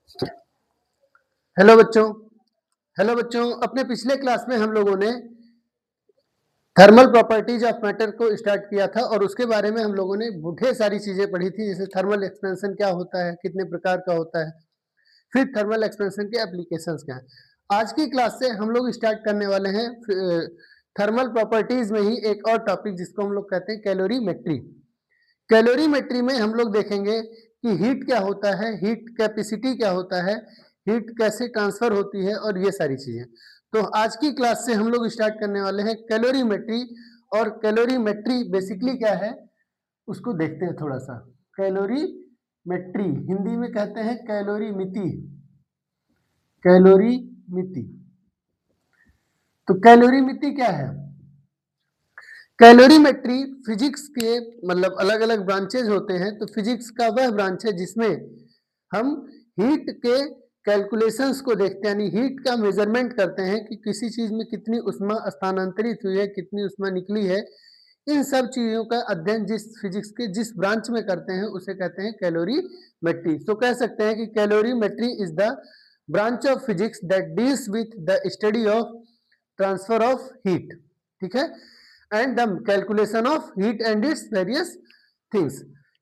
Hello बच्चों। Hello बच्चों, अपने पिछले क्लास में हम लोगों ने थर्मल प्रॉपर्टीज ऑफ मैटर को स्टार्ट किया था और उसके बारे में हम लोगों ने ढेर सारी चीजें पढ़ी थी, जैसे थर्मल एक्सपेंशन क्या होता है, कितने प्रकार का होता है, फिर थर्मल एक्सपेंशन के एप्लीकेशंस क्या हैं। आज की क्लास से हम लोग स्टार्ट करने वाले हैं थर्मल प्रॉपर्टीज में ही एक और टॉपिक जिसको हम लोग कहते हैं कैलोरीमेट्री। कैलोरीमेट्री में हम लोग देखेंगे कि हीट क्या होता है, हीट कैपेसिटी क्या होता है, हीट कैसे ट्रांसफर होती है और ये सारी चीजें। तो आज की क्लास से हम लोग स्टार्ट करने वाले हैं कैलोरीमेट्री। और कैलोरीमेट्री बेसिकली क्या है उसको देखते हैं थोड़ा सा। कैलोरीमेट्री हिंदी में कहते हैं कैलोरीमिति। कैलोरीमिति, तो कैलोरीमिति क्या है? कैलोरीमेट्री फिजिक्स के मतलब अलग अलग ब्रांचेज होते हैं, तो फिजिक्स का वह ब्रांच है जिसमें हम हीट के कैलकुलेशंस को देखते हैं, यानी हीट का मेजरमेंट करते हैं कि किसी चीज में कितनी उष्मा स्थानांतरित हुई है, कितनी उष्मा निकली है। इन सब चीजों का अध्ययन जिस फिजिक्स के जिस ब्रांच में करते हैं उसे कहते हैं कैलोरीमेट्री। तो कह सकते हैं कि calorimetry is the branch of physics that deals with the study of transfer of heat, ठीक है, and the calculation of heat and its various things.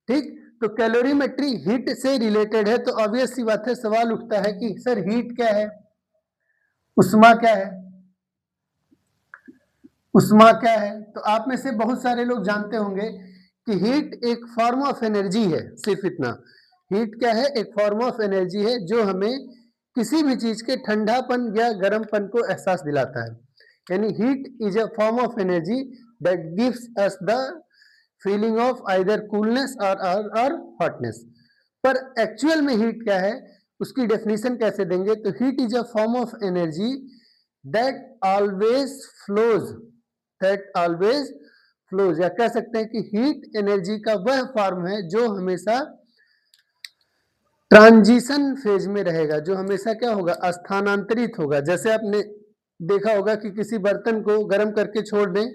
ठीक, तो कैलोरीमेट्री हीट से रिलेटेड है, तो ऑब्वियस सी बात है, सवाल उठता है कि सर हीट क्या है, उष्मा क्या है। उष्मा क्या है? तो आप में से बहुत सारे लोग जानते होंगे कि हीट एक फॉर्म ऑफ एनर्जी है। सिर्फ इतना, हीट क्या है? एक फॉर्म ऑफ एनर्जी है जो हमें किसी भी चीज के ठंडापन या गर्मपन को एहसास दिलाता है। यानी heat is a form of energy that gives us the feeling of either coolness और हॉटनेस। पर एक्चुअल में हीट क्या है उसकी डेफिनेशन कैसे देंगे? तो heat is a form of energy that always flows, that always flows, या कह सकते हैं कि हीट एनर्जी का वह फॉर्म है जो हमेशा ट्रांजिशन फेज में रहेगा, जो हमेशा क्या होगा? स्थानांतरित होगा। जैसे आपने देखा होगा कि किसी बर्तन को गर्म करके छोड़ दें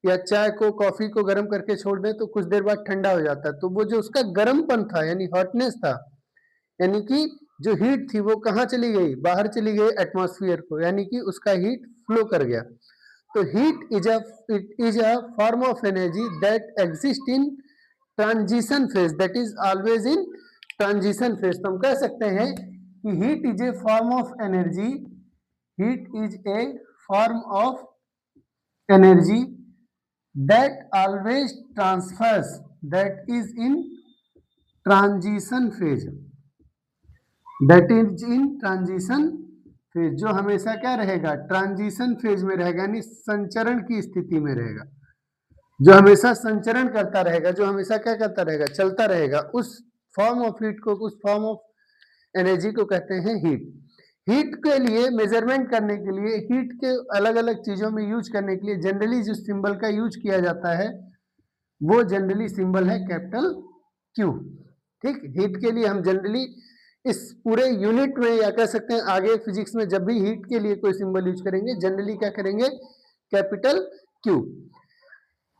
या चाय को कॉफी को गर्म करके छोड़ दें तो कुछ देर बाद ठंडा हो जाता है, तो वो जो उसका गर्मपन था यानी हॉटनेस था, यानी कि जो हीट थी वो कहाँ चली गई? बाहर चली गई एटमॉस्फेयर को, यानी कि उसका हीट फ्लो कर गया। तो heat is a form of energy that exist in transition phase, that is always in transition phase. तो हम कह सकते हैं कि heat is a form of energy, heat is a form of energy that always transfers, that is in transition phase, that is in transition phase, जो हमेशा क्या रहेगा? ट्रांजिशन फेज में रहेगा, यानी संचरण की स्थिति में रहेगा, जो हमेशा संचरण करता रहेगा, जो हमेशा क्या करता रहेगा? चलता रहेगा। उस फॉर्म ऑफ हीट को, उस फॉर्म ऑफ एनर्जी को कहते हैं हीट। हीट के लिए मेजरमेंट करने के लिए, हीट के अलग अलग चीजों में यूज करने के लिए जनरली जो सिंबल का यूज किया जाता है वो जनरली सिंबल है कैपिटल क्यू। ठीक, हीट के लिए हम जनरली इस पूरे यूनिट में या कह सकते हैं आगे फिजिक्स में जब भी हीट के लिए कोई सिंबल यूज करेंगे जनरली क्या करेंगे? Capital Q.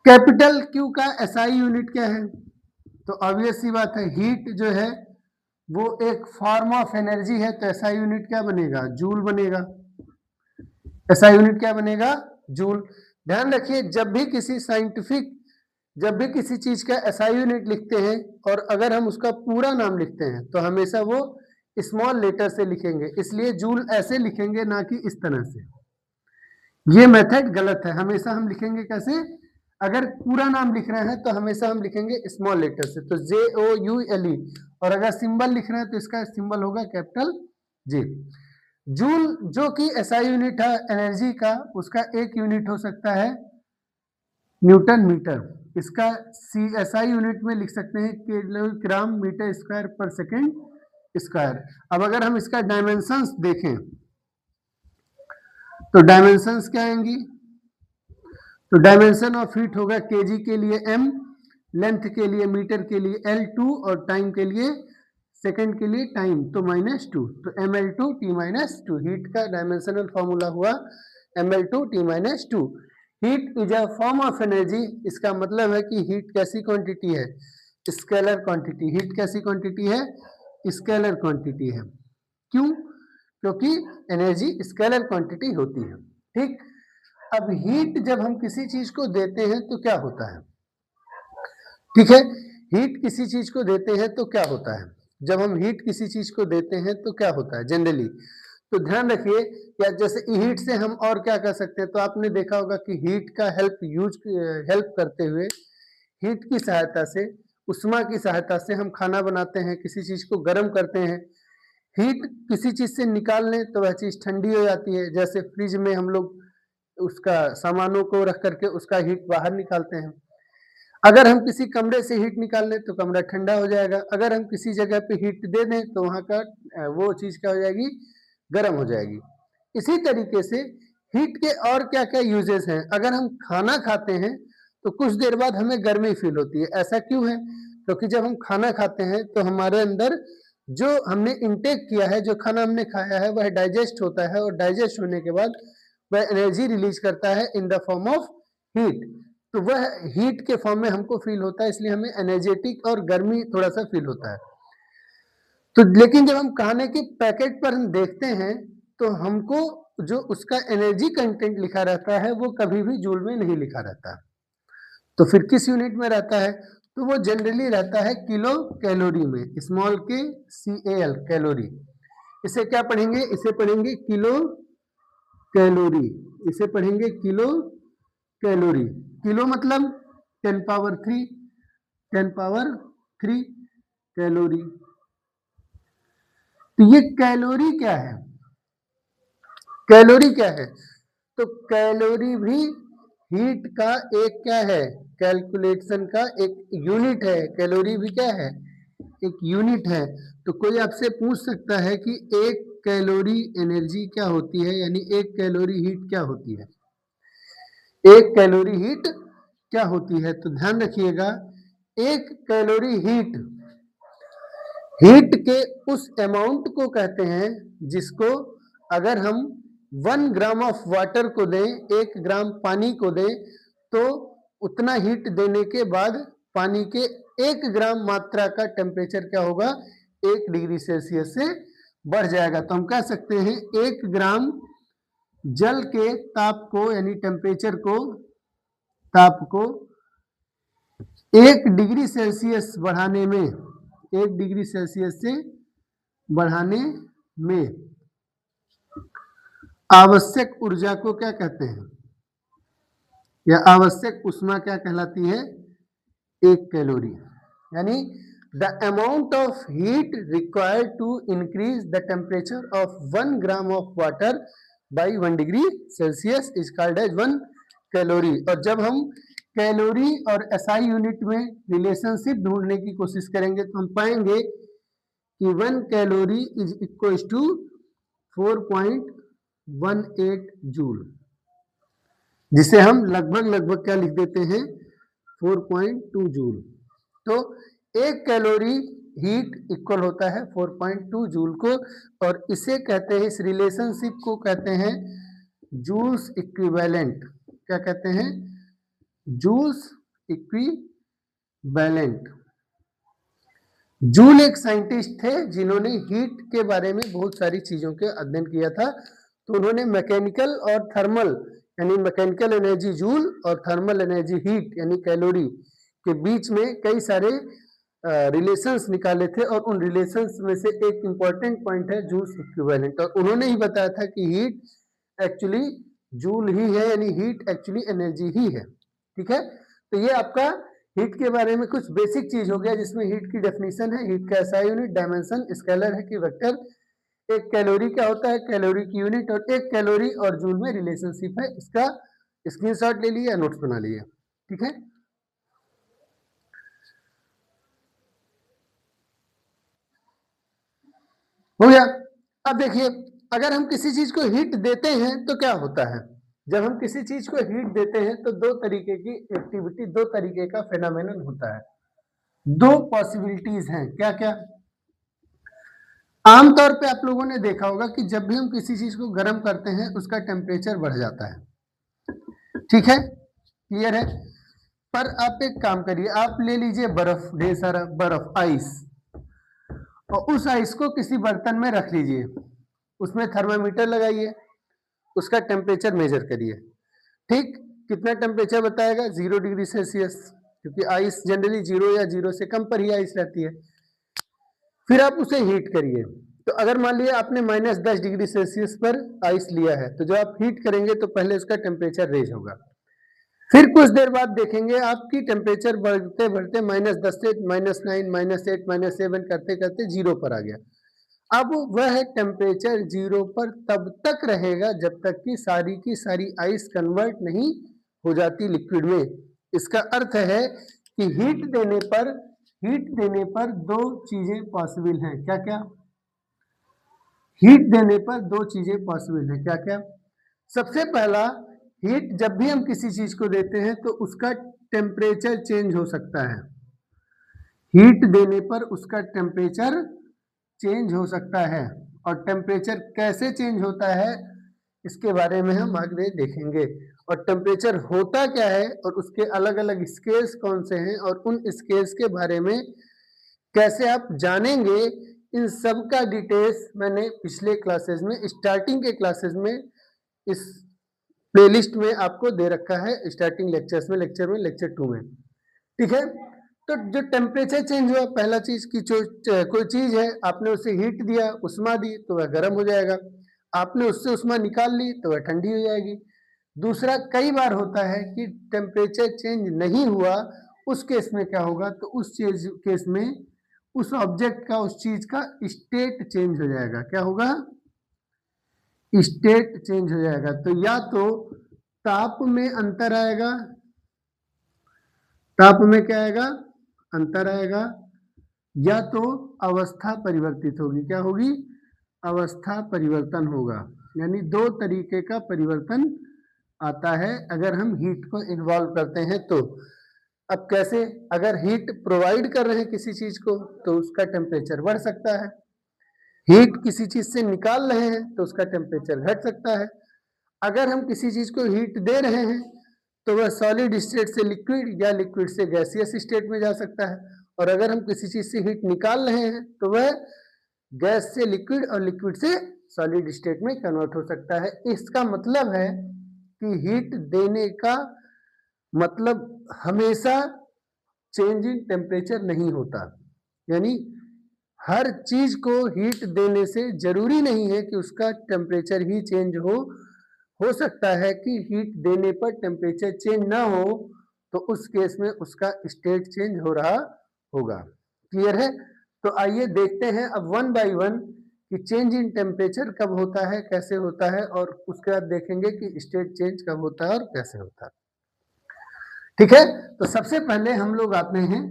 कैपिटल क्यू का एसआई यूनिट क्या है? तो ऑब्वियस सी बात है, हीट जो है वो एक फॉर्म ऑफ एनर्जी है, तो एसआई यूनिट क्या बनेगा? जूल बनेगा। एसआई यूनिट क्या बनेगा? जूल। ध्यान रखिए, जब भी किसी चीज का एसआई यूनिट लिखते हैं और अगर हम उसका पूरा नाम लिखते हैं तो हमेशा वो स्मॉल लेटर से लिखेंगे, इसलिए जूल ऐसे लिखेंगे ना कि इस तरह से। ये मेथड गलत है, हमेशा हम लिखेंगे कैसे? अगर पूरा नाम लिख रहे हैं तो हमेशा हम लिखेंगे स्मॉल लेटर से, तो JOULE, और अगर सिंबल लिख रहे हैं तो इसका सिंबल होगा कैपिटल J। जूल जो कि एसआई यूनिट है एनर्जी का, उसका एक यूनिट हो सकता है न्यूटन मीटर। इसका एसआई यूनिट में लिख सकते हैं किलोग्राम मीटर स्क्वायर पर सेकेंड स्क्वायर। अब अगर हम इसका डायमेंशंस देखें तो डायमेंशंस क्या आएंगी? तो डायमेंशन ऑफ हीट होगा केजी के लिए m, लेंथ के लिए मीटर के लिए L2 और टाइम के लिए सेकंड के लिए टाइम तो -2, तो ml2 t-2। हीट का डायमेंशनल फॉर्मूला हुआ ml2 t-2। Heat is a form of energy, इसका मतलब है कि हीट कैसी क्वांटिटी है? Scalar quantity. हीट कैसी क्वांटिटी है? स्केलर क्वांटिटी है। क्यों? क्योंकि एनर्जी स्केलर क्वांटिटी होती है। ठीक, अब हीट जब हम किसी चीज को देते हैं तो क्या होता है? ठीक है, हीट किसी चीज को देते हैं तो क्या होता है? जब हम हीट किसी चीज को देते हैं तो क्या होता है जनरली? तो ध्यान रखिए, या जैसे हीट से हम और क्या कर सकते हैं, तो आपने देखा होगा कि हीट का हेल्प करते हुए, हीट की सहायता से, उष्मा की सहायता से हम खाना बनाते हैं, किसी चीज को गर्म करते हैं। हीट किसी चीज से निकाल लें तो वह चीज ठंडी हो जाती है, जैसे फ्रिज में हम लोग उसका सामानों को रख करके उसका हीट बाहर निकालते हैं। अगर हम किसी कमरे से हीट निकाल लें तो कमरा ठंडा हो जाएगा। अगर हम किसी जगह पे हीट दे दें तो वहां का वो चीज क्या हो जाएगी? गर्म हो जाएगी। इसी तरीके से हीट के और क्या क्या यूजेस हैं? अगर हम खाना खाते हैं तो कुछ देर बाद हमें गर्मी फील होती है। ऐसा क्यों है? क्योंकि जब हम खाना खाते हैं तो हमारे अंदर जो हमने इंटेक किया है, जो खाना हमने खाया है, वह डाइजेस्ट होता है, और डाइजेस्ट होने के बाद वह एनर्जी रिलीज करता है इन द फॉर्म ऑफ हीट। तो वह हीट के फॉर्म में हमको फील होता है, इसलिए हमें एनर्जेटिक और गर्मी थोड़ा सा फील होता है। तो लेकिन जब हम खाने के पैकेट पर हम देखते हैं तो हमको जो उसका एनर्जी कंटेंट लिखा रहता है वो कभी भी जूल में नहीं लिखा रहता। तो फिर किस यूनिट में रहता है? तो वो जनरली रहता है किलो कैलोरी में, स्मॉल के CAL, कैलोरी। इसे क्या पढ़ेंगे? इसे पढ़ेंगे किलो कैलोरी। इसे पढ़ेंगे किलो कैलोरी। किलो मतलब 10 पावर 3, 10 पावर 3 कैलोरी। तो ये कैलोरी क्या है? कैलोरी क्या है? तो कैलोरी भी हीट का एक क्या है? कैलकुलेशन का एक यूनिट है। कैलोरी भी क्या है? एक यूनिट है। तो कोई आपसे पूछ सकता है कि एक कैलोरी एनर्जी क्या होती है, यानी एक कैलोरी हीट क्या होती है? एक कैलोरी हीट क्या होती है? तो ध्यान रखिएगा, एक कैलोरी हीट के उस अमाउंट को कहते हैं जिसको अगर हम 1 ग्राम ऑफ वाटर को दें, 1 ग्राम पानी को दें, तो उतना हीट देने के बाद पानी के 1 ग्राम मात्रा का टेम्परेचर क्या होगा? 1 डिग्री सेल्सियस से बढ़ जाएगा। तो हम कह सकते हैं 1 ग्राम जल के ताप को, यानी टेम्परेचर को, ताप को 1 डिग्री सेल्सियस बढ़ाने में, 1 डिग्री सेल्सियस से बढ़ाने में आवश्यक ऊर्जा को क्या कहते हैं, या आवश्यक उष्मा क्या कहलाती है? 1 कैलोरी। यानी the amount of heat required to increase the temperature of 1 gram of water by 1 degree Celsius is called as 1 calorie. और जब हम कैलोरी और SI यूनिट में रिलेशनशिप ढूंढने की कोशिश करेंगे तो हम पाएंगे कि 1 calorie is equal to 4.18 joule, जिसे हम लगभग क्या लिख देते हैं? 4.2 जूल। तो 1 कैलोरी हीट इक्वल होता है 4.2 जूल को, और इसे कहते हैं, इस रिलेशनशिप को कहते हैं जूल्स इक्विवेलेंट। क्या कहते हैं? Joule's equivalent. जूल एक साइंटिस्ट थे जिन्होंने हीट के बारे में बहुत सारी चीजों के अध्ययन किया था। तो उन्होंने मैकेनिकल और थर्मल, यानी मैकेनिकल एनर्जी जूल और थर्मल एनर्जी हीट यानी कैलोरी के बीच में कई सारे रिलेशंस निकाले थे, और उन रिलेशंस में से एक इंपॉर्टेंट पॉइंट है जूल्स इक्विवेलेंट। और उन्होंने ही बताया था कि हीट एक्चुअली जूल ही है, यानी हीट एक्चुअली एनर्जी ही है। ठीक है, तो ये आपका हीट के बारे में कुछ बेसिक चीज हो गया, जिसमें हीट की डेफिनेशन है, हीट का SI यूनिट, डायमेंशन, स्केलर है कि वेक्टर, एक कैलोरी क्या होता है, कैलोरी की यूनिट, और एक कैलोरी और जूल में रिलेशनशिप है। इसका स्क्रीनशॉट ले लिए, नोट्स बना लिए। ठीक है, हो गया। अब देखिए, अगर हम किसी चीज को हीट देते हैं तो क्या होता है? जब हम किसी चीज को हीट देते हैं तो दो तरीके की एक्टिविटी, दो तरीके का फेनोमेनन होता है, दो पॉसिबिलिटीज हैं। क्या क्या? आमतौर पे आप लोगों ने देखा होगा कि जब भी हम किसी चीज को गर्म करते हैं उसका टेम्परेचर बढ़ जाता है। ठीक है, क्लियर है? पर आप एक काम करिए, आप ले लीजिए बर्फ, ढेर सारा बर्फ, आइस, और उस आइस को किसी बर्तन में रख लीजिए, उसमें थर्मामीटर लगाइए, उसका टेम्परेचर मेजर करिए। ठीक, कितना टेम्परेचर बताएगा? 0 डिग्री सेल्सियस, क्योंकि आइस जनरली 0 या 0 से कम पर ही आइस रहती है। फिर आप उसे हीट करिए। तो अगर मान लिया आपने -10 डिग्री सेल्सियस पर आइस लिया है, तो जब आप हीट करेंगे तो पहले उसका टेम्परेचर रेज होगा। फिर कुछ देर बाद देखेंगे आपकी टेम्परेचर बढ़ते बढ़ते -10 से -9, -8, -7 करते करते 0 पर आ गया। अब वह टेम्परेचर 0 पर तब तक रहेगा जब तक कि सारी की सारी आइस कन्वर्ट नहीं हो जाती लिक्विड में। इसका अर्थ है कि हीट देने पर दो चीजें पॉसिबल हैं। क्या क्या? हीट देने पर दो चीजें पॉसिबल हैं। क्या क्या? सबसे पहला, हीट जब भी हम किसी चीज को देते हैं तो उसका टेम्परेचर चेंज हो सकता है। हीट देने पर उसका टेम्परेचर चेंज हो सकता है, और टेम्परेचर कैसे चेंज होता है इसके बारे में हम आगे देखेंगे। और टेम्परेचर होता क्या है और उसके अलग अलग स्केल्स कौन से हैं और उन स्केल्स के बारे में कैसे आप जानेंगे, इन सब का डिटेल्स मैंने पिछले क्लासेस में, स्टार्टिंग के क्लासेस में, इस प्लेलिस्ट में आपको दे रखा है, स्टार्टिंग लेक्चर्स में, लेक्चर 2 में। ठीक है, तो जो टेम्परेचर चेंज हुआ, पहला चीज की जो कोई चीज है आपने उसे हीट दिया, उष्मा दी, तो वह गर्म हो जाएगा। आपने उससे उष्मा निकाल ली तो वह ठंडी हो जाएगी। दूसरा, कई बार होता है कि टेम्परेचर चेंज नहीं हुआ, उस केस में क्या होगा? तो उस चीज केस में उस ऑब्जेक्ट का, उस चीज का स्टेट चेंज हो जाएगा। क्या होगा? स्टेट चेंज हो जाएगा। तो या तो ताप में अंतर आएगा, ताप में क्या आएगा? अंतर आएगा, या तो अवस्था परिवर्तित होगी। क्या होगी? अवस्था परिवर्तन होगा। यानी दो तरीके का परिवर्तन आता है अगर हम हीट को इन्वॉल्व करते हैं तो। अब कैसे? अगर हीट प्रोवाइड कर रहे हैं किसी चीज को तो उसका टेम्परेचर बढ़ सकता है, हीट किसी चीज से निकाल रहे हैं तो उसका टेम्परेचर घट सकता है। अगर हम किसी चीज को हीट दे रहे हैं तो वह सॉलिड स्टेट से लिक्विड या लिक्विड से गैसियस स्टेट में जा सकता है, और अगर हम किसी चीज से हीट निकाल रहे हैं तो वह गैस से लिक्विड और लिक्विड से सॉलिड स्टेट में कन्वर्ट हो सकता है। इसका मतलब है कि हीट देने का मतलब हमेशा चेंज इन टेम्परेचर नहीं होता। यानी हर चीज को हीट देने से जरूरी नहीं है कि उसका टेम्परेचर ही चेंज हो सकता है कि हीट देने पर टेम्परेचर चेंज ना हो, तो उस केस में उसका स्टेट चेंज हो रहा होगा। क्लियर है? तो आइए देखते हैं अब वन बाय वन कि चेंज इन टेम्परेचर कब होता है, कैसे होता है, और उसके बाद देखेंगे कि स्टेट चेंज कब होता है और कैसे होता है। ठीक है, तो सबसे पहले हम लोग आते हैं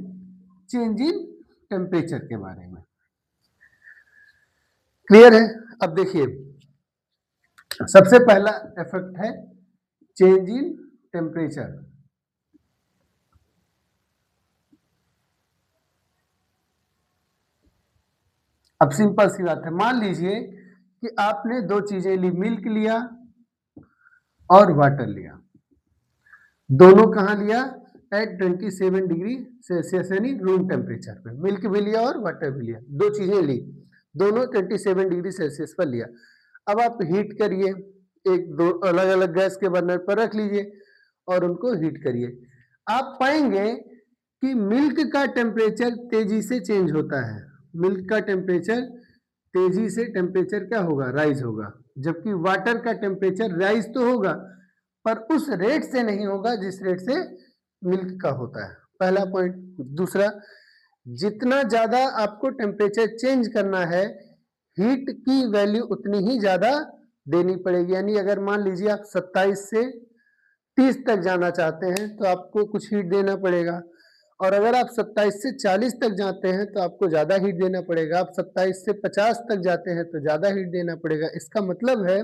चेंज इन टेम्परेचर के बारे में। क्लियर है? अब देखिए, सबसे पहला इफेक्ट है चेंज इन टेम्परेचर। अब सिंपल सी बात है, मान लीजिए कि आपने दो चीजें ली, मिल्क लिया और वाटर लिया। दोनों कहाँ लिया? एट 27 डिग्री सेल्सियस यानी रूम टेम्परेचर पे। मिल्क भी लिया और वाटर भी लिया, दो चीजें ली, दोनों 27 डिग्री सेल्सियस पर लिया। अब आप हीट करिए, एक दो अलग अलग गैस के बर्नर पर रख लीजिए और उनको हीट करिए। आप पाएंगे कि मिल्क का टेम्परेचर तेजी से चेंज होता है। मिल्क का टेम्परेचर तेजी से टेम्परेचर क्या होगा? राइज होगा। जबकि वाटर का टेम्परेचर राइज तो होगा पर उस रेट से नहीं होगा जिस रेट से मिल्क का होता है। पहला पॉइंट। दूसरा, जितना ज्यादा आपको टेम्परेचर चेंज करना है, हीट की वैल्यू उतनी ही ज्यादा देनी पड़ेगी। यानी अगर मान लीजिए आप 27 से 30 तक जाना चाहते हैं तो आपको कुछ हीट देना पड़ेगा, और अगर आप 27 से 40 तक जाते हैं तो आपको ज्यादा हीट देना पड़ेगा। आप 27 से 50 तक जाते हैं तो ज्यादा हीट देना पड़ेगा। इसका मतलब है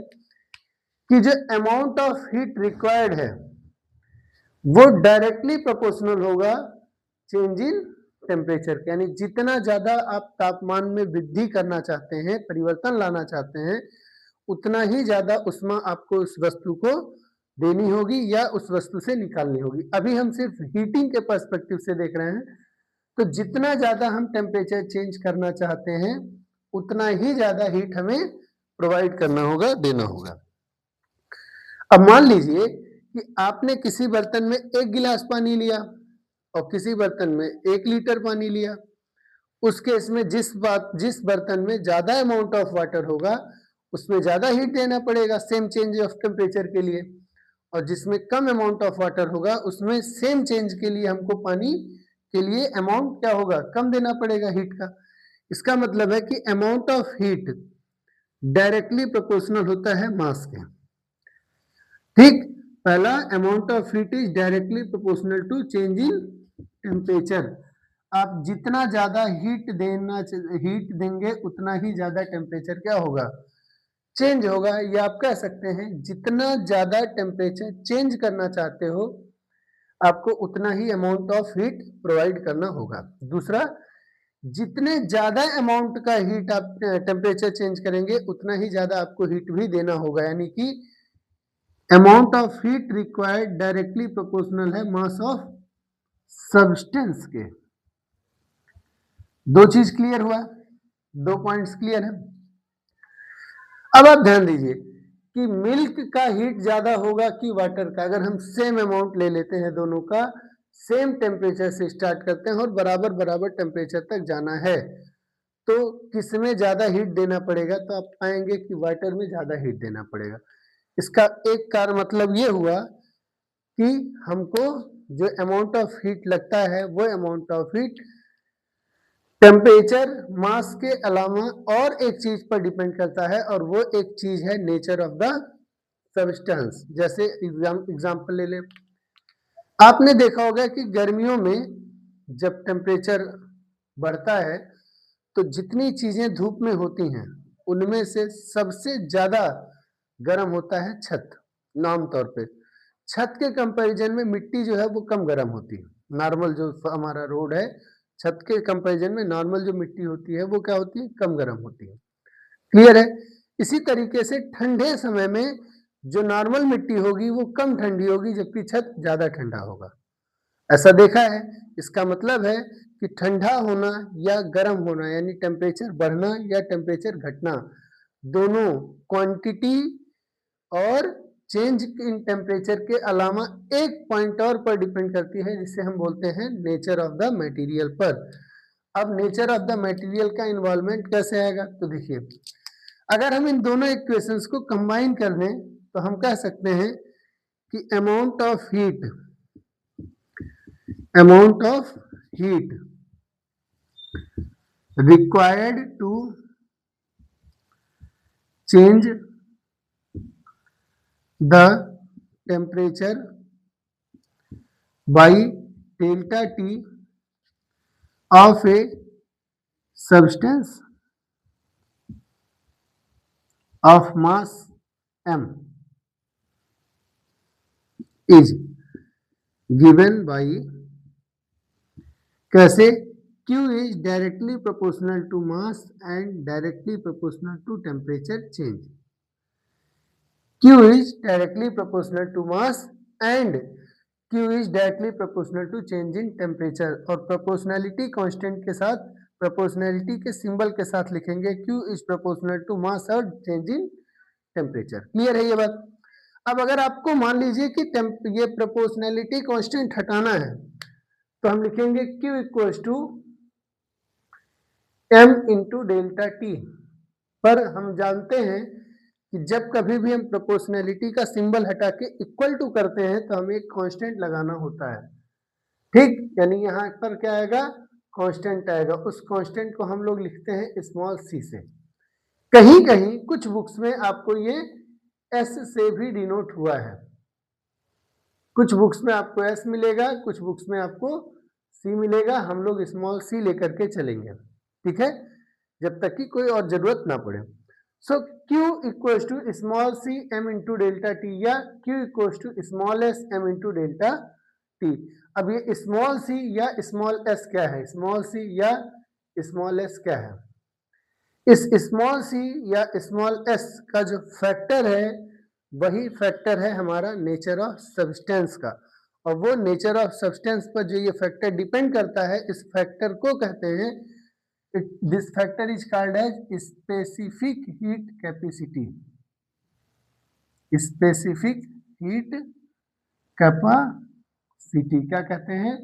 कि जो अमाउंट ऑफ हीट रिक्वायर्ड है वो डायरेक्टली प्रोपोर्शनल होगा चेंज इन टेम्परेचर के। यानी जितना ज्यादा आप तापमान में वृद्धि करना चाहते हैं, परिवर्तन लाना चाहते हैं, उतना ही ज्यादा उष्मा आपको उस वस्तु को देनी होगी या उस वस्तु से निकालनी होगी। अभी हम सिर्फ हीटिंग के पर्सपेक्टिव से देख रहे हैं, तो जितना ज्यादा हम टेम्परेचर चेंज करना चाहते हैं उतना ही ज्यादा हीट हमें प्रोवाइड करना होगा, देना होगा। अब मान लीजिए कि आपने किसी बर्तन में 1 गिलास पानी लिया और किसी बर्तन में 1 लीटर पानी लिया। उस केस में जिस बर्तन में ज्यादा अमाउंट ऑफ वाटर होगा उसमें ज्यादा हीट देना पड़ेगा सेम चेंज ऑफ टेम्परेचर के लिए, और जिसमें कम अमाउंट ऑफ वाटर होगा उसमें सेम चेंज के लिए हमको पानी के लिए अमाउंट क्या होगा, कम देना पड़ेगा हीट का। इसका मतलब है कि amount of heat directly proportional होता है मास के। ठीक, पहला amount of heat is directly proportional to change in temperature. आप जितना ज्यादा हीट देंगे उतना ही ज्यादा टेम्परेचर क्या होगा, चेंज होगा। या आप कह सकते हैं जितना ज्यादा टेम्परेचर चेंज करना चाहते हो आपको उतना ही अमाउंट ऑफ हीट प्रोवाइड करना होगा। दूसरा, जितने ज्यादा अमाउंट का हीट आप टेम्परेचर चेंज करेंगे उतना ही ज्यादा आपको हीट भी देना होगा, यानी कि amount of heat required directly proportional है मास ऑफ सब्सटेंस के। दो चीज क्लियर हुआ, 2 पॉइंट्स क्लियर है। अब आप ध्यान दीजिए कि मिल्क का हीट ज्यादा होगा कि वाटर का। अगर हम सेम अमाउंट ले लेते हैं, दोनों का सेम टेम्परेचर से स्टार्ट करते हैं और बराबर बराबर टेम्परेचर तक जाना है, तो किसमें ज्यादा हीट देना पड़ेगा, तो आप पाएंगे कि वाटर में ज्यादा हीट देना पड़ेगा। इसका एक कारण मतलब ये हुआ कि हमको जो अमाउंट ऑफ हीट लगता है वो अमाउंट ऑफ हीट टेम्परेचर मास के अलावा और एक चीज पर डिपेंड करता है, और वो एक चीज है नेचर ऑफ द सब्सटेंस। जैसे एग्जांपल ले लें, आपने देखा होगा कि गर्मियों में जब टेम्परेचर बढ़ता है तो जितनी चीजें धूप में होती हैं उनमें से सबसे ज्यादा गर्म होता है छत। आम तौर पे छत के कंपैरिजन में मिट्टी जो है वो कम गर्म होती है। नॉर्मल जो हमारा रोड है, छत के कंपैरिजन में नॉर्मल जो मिट्टी होती है वो क्या होती है, कम गर्म होती है। क्लियर है। इसी तरीके से ठंडे समय में जो नॉर्मल मिट्टी होगी वो कम ठंडी होगी जबकि छत ज्यादा ठंडा होगा। ऐसा देखा है। इसका मतलब है कि ठंडा होना या गर्म होना यानी टेम्परेचर बढ़ना या टेम्परेचर घटना, दोनों क्वांटिटी और चेंज इन टेम्परेचर के अलावा एक पॉइंट और पर डिपेंड करती है जिसे हम बोलते हैं नेचर ऑफ द मटेरियल पर। अब नेचर ऑफ द मटेरियल का इन्वॉल्वमेंट कैसे आएगा, तो देखिए अगर हम इन दोनों इक्वेशंस को कंबाइन कर दें तो हम कह सकते हैं कि amount of heat required to change the temperature by delta T of a substance of mass m is given by कैसे, Q is directly proportional to mass and directly proportional to temperature change. Q is directly proportional to mass and Q is directly proportional to change in temperature। और proportionality constant के साथ, proportionality के symbol के साथ लिखेंगे Q is proportional to mass और change in temperature। Clear है ये बात। अब अगर आपको मान लीजिए कि ये प्रोपोर्शनैलिटी कांस्टेंट हटाना है तो हम लिखेंगे Q equals to m into delta T. पर हम जानते हैं कि जब कभी भी हम प्रोपोर्शनैलिटी का सिंबल हटा के इक्वल टू करते हैं तो हमें एक कांस्टेंट लगाना होता है। ठीक, यानी यहाँ पर क्या आएगा, कांस्टेंट आएगा। उस कांस्टेंट को हम लोग लिखते हैं स्मॉल सी से। कहीं कहीं कुछ बुक्स में आपको ये एस से भी डिनोट हुआ है। कुछ बुक्स में आपको एस मिलेगा, कुछ बुक्स में आपको सी मिलेगा। हम लोग स्मॉल सी लेकर के चलेंगे, ठीक है, जब तक कि कोई और जरूरत ना पड़े। So Q equals to small C m into delta T या Q equals to small S m into delta T. अब ये स्मॉल सी या स्मॉल एस क्या है, स्मॉल सी या स्मॉल एस क्या है, इस स्मॉल सी या स्मॉल एस का जो फैक्टर है वही फैक्टर है हमारा नेचर ऑफ सब्सटेंस का। और वो नेचर ऑफ सब्सटेंस पर जो ये फैक्टर डिपेंड करता है, इस फैक्टर को कहते हैं, this factor is called as specific heat capacity. Specific heat capacity क्या कहते हैं?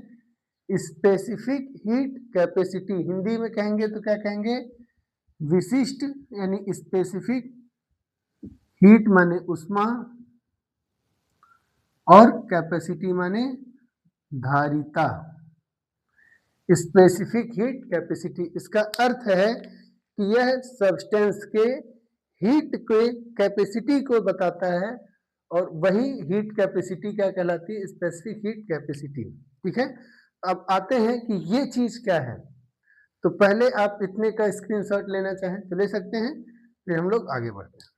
Specific heat capacity. हिंदी में कहेंगे तो क्या कहेंगे? विशिष्ट, यानी स्पेसिफिक हीट माने उष्मा और कैपेसिटी माने धारिता। स्पेसिफिक हीट कैपेसिटी, इसका अर्थ है कि यह सब्सटेंस के हीट के कैपेसिटी को बताता है, और वही हीट कैपेसिटी क्या कहलाती है? Specific heat capacity. ठीक है, अब आते हैं कि ये चीज क्या है। तो पहले आप इतने का स्क्रीनशॉट लेना चाहें तो ले सकते हैं, फिर हम लोग आगे बढ़ते हैं।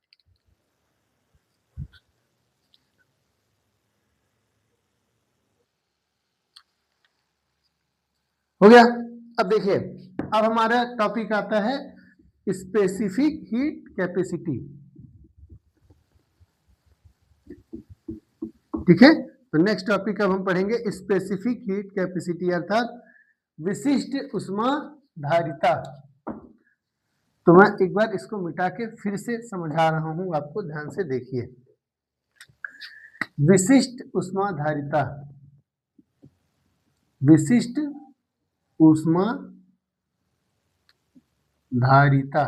हो गया? अब देखिए, अब हमारा टॉपिक आता है स्पेसिफिक हीट कैपेसिटी। ठीक है, तो नेक्स्ट टॉपिक अब हम पढ़ेंगे स्पेसिफिक हीट कैपेसिटी, अर्थात विशिष्ट उष्मा धारिता। तो मैं एक बार इसको मिटा के फिर से समझा रहा हूं आपको, ध्यान से देखिए। विशिष्ट उष्मा धारिता, विशिष्ट उष्मा धारिता,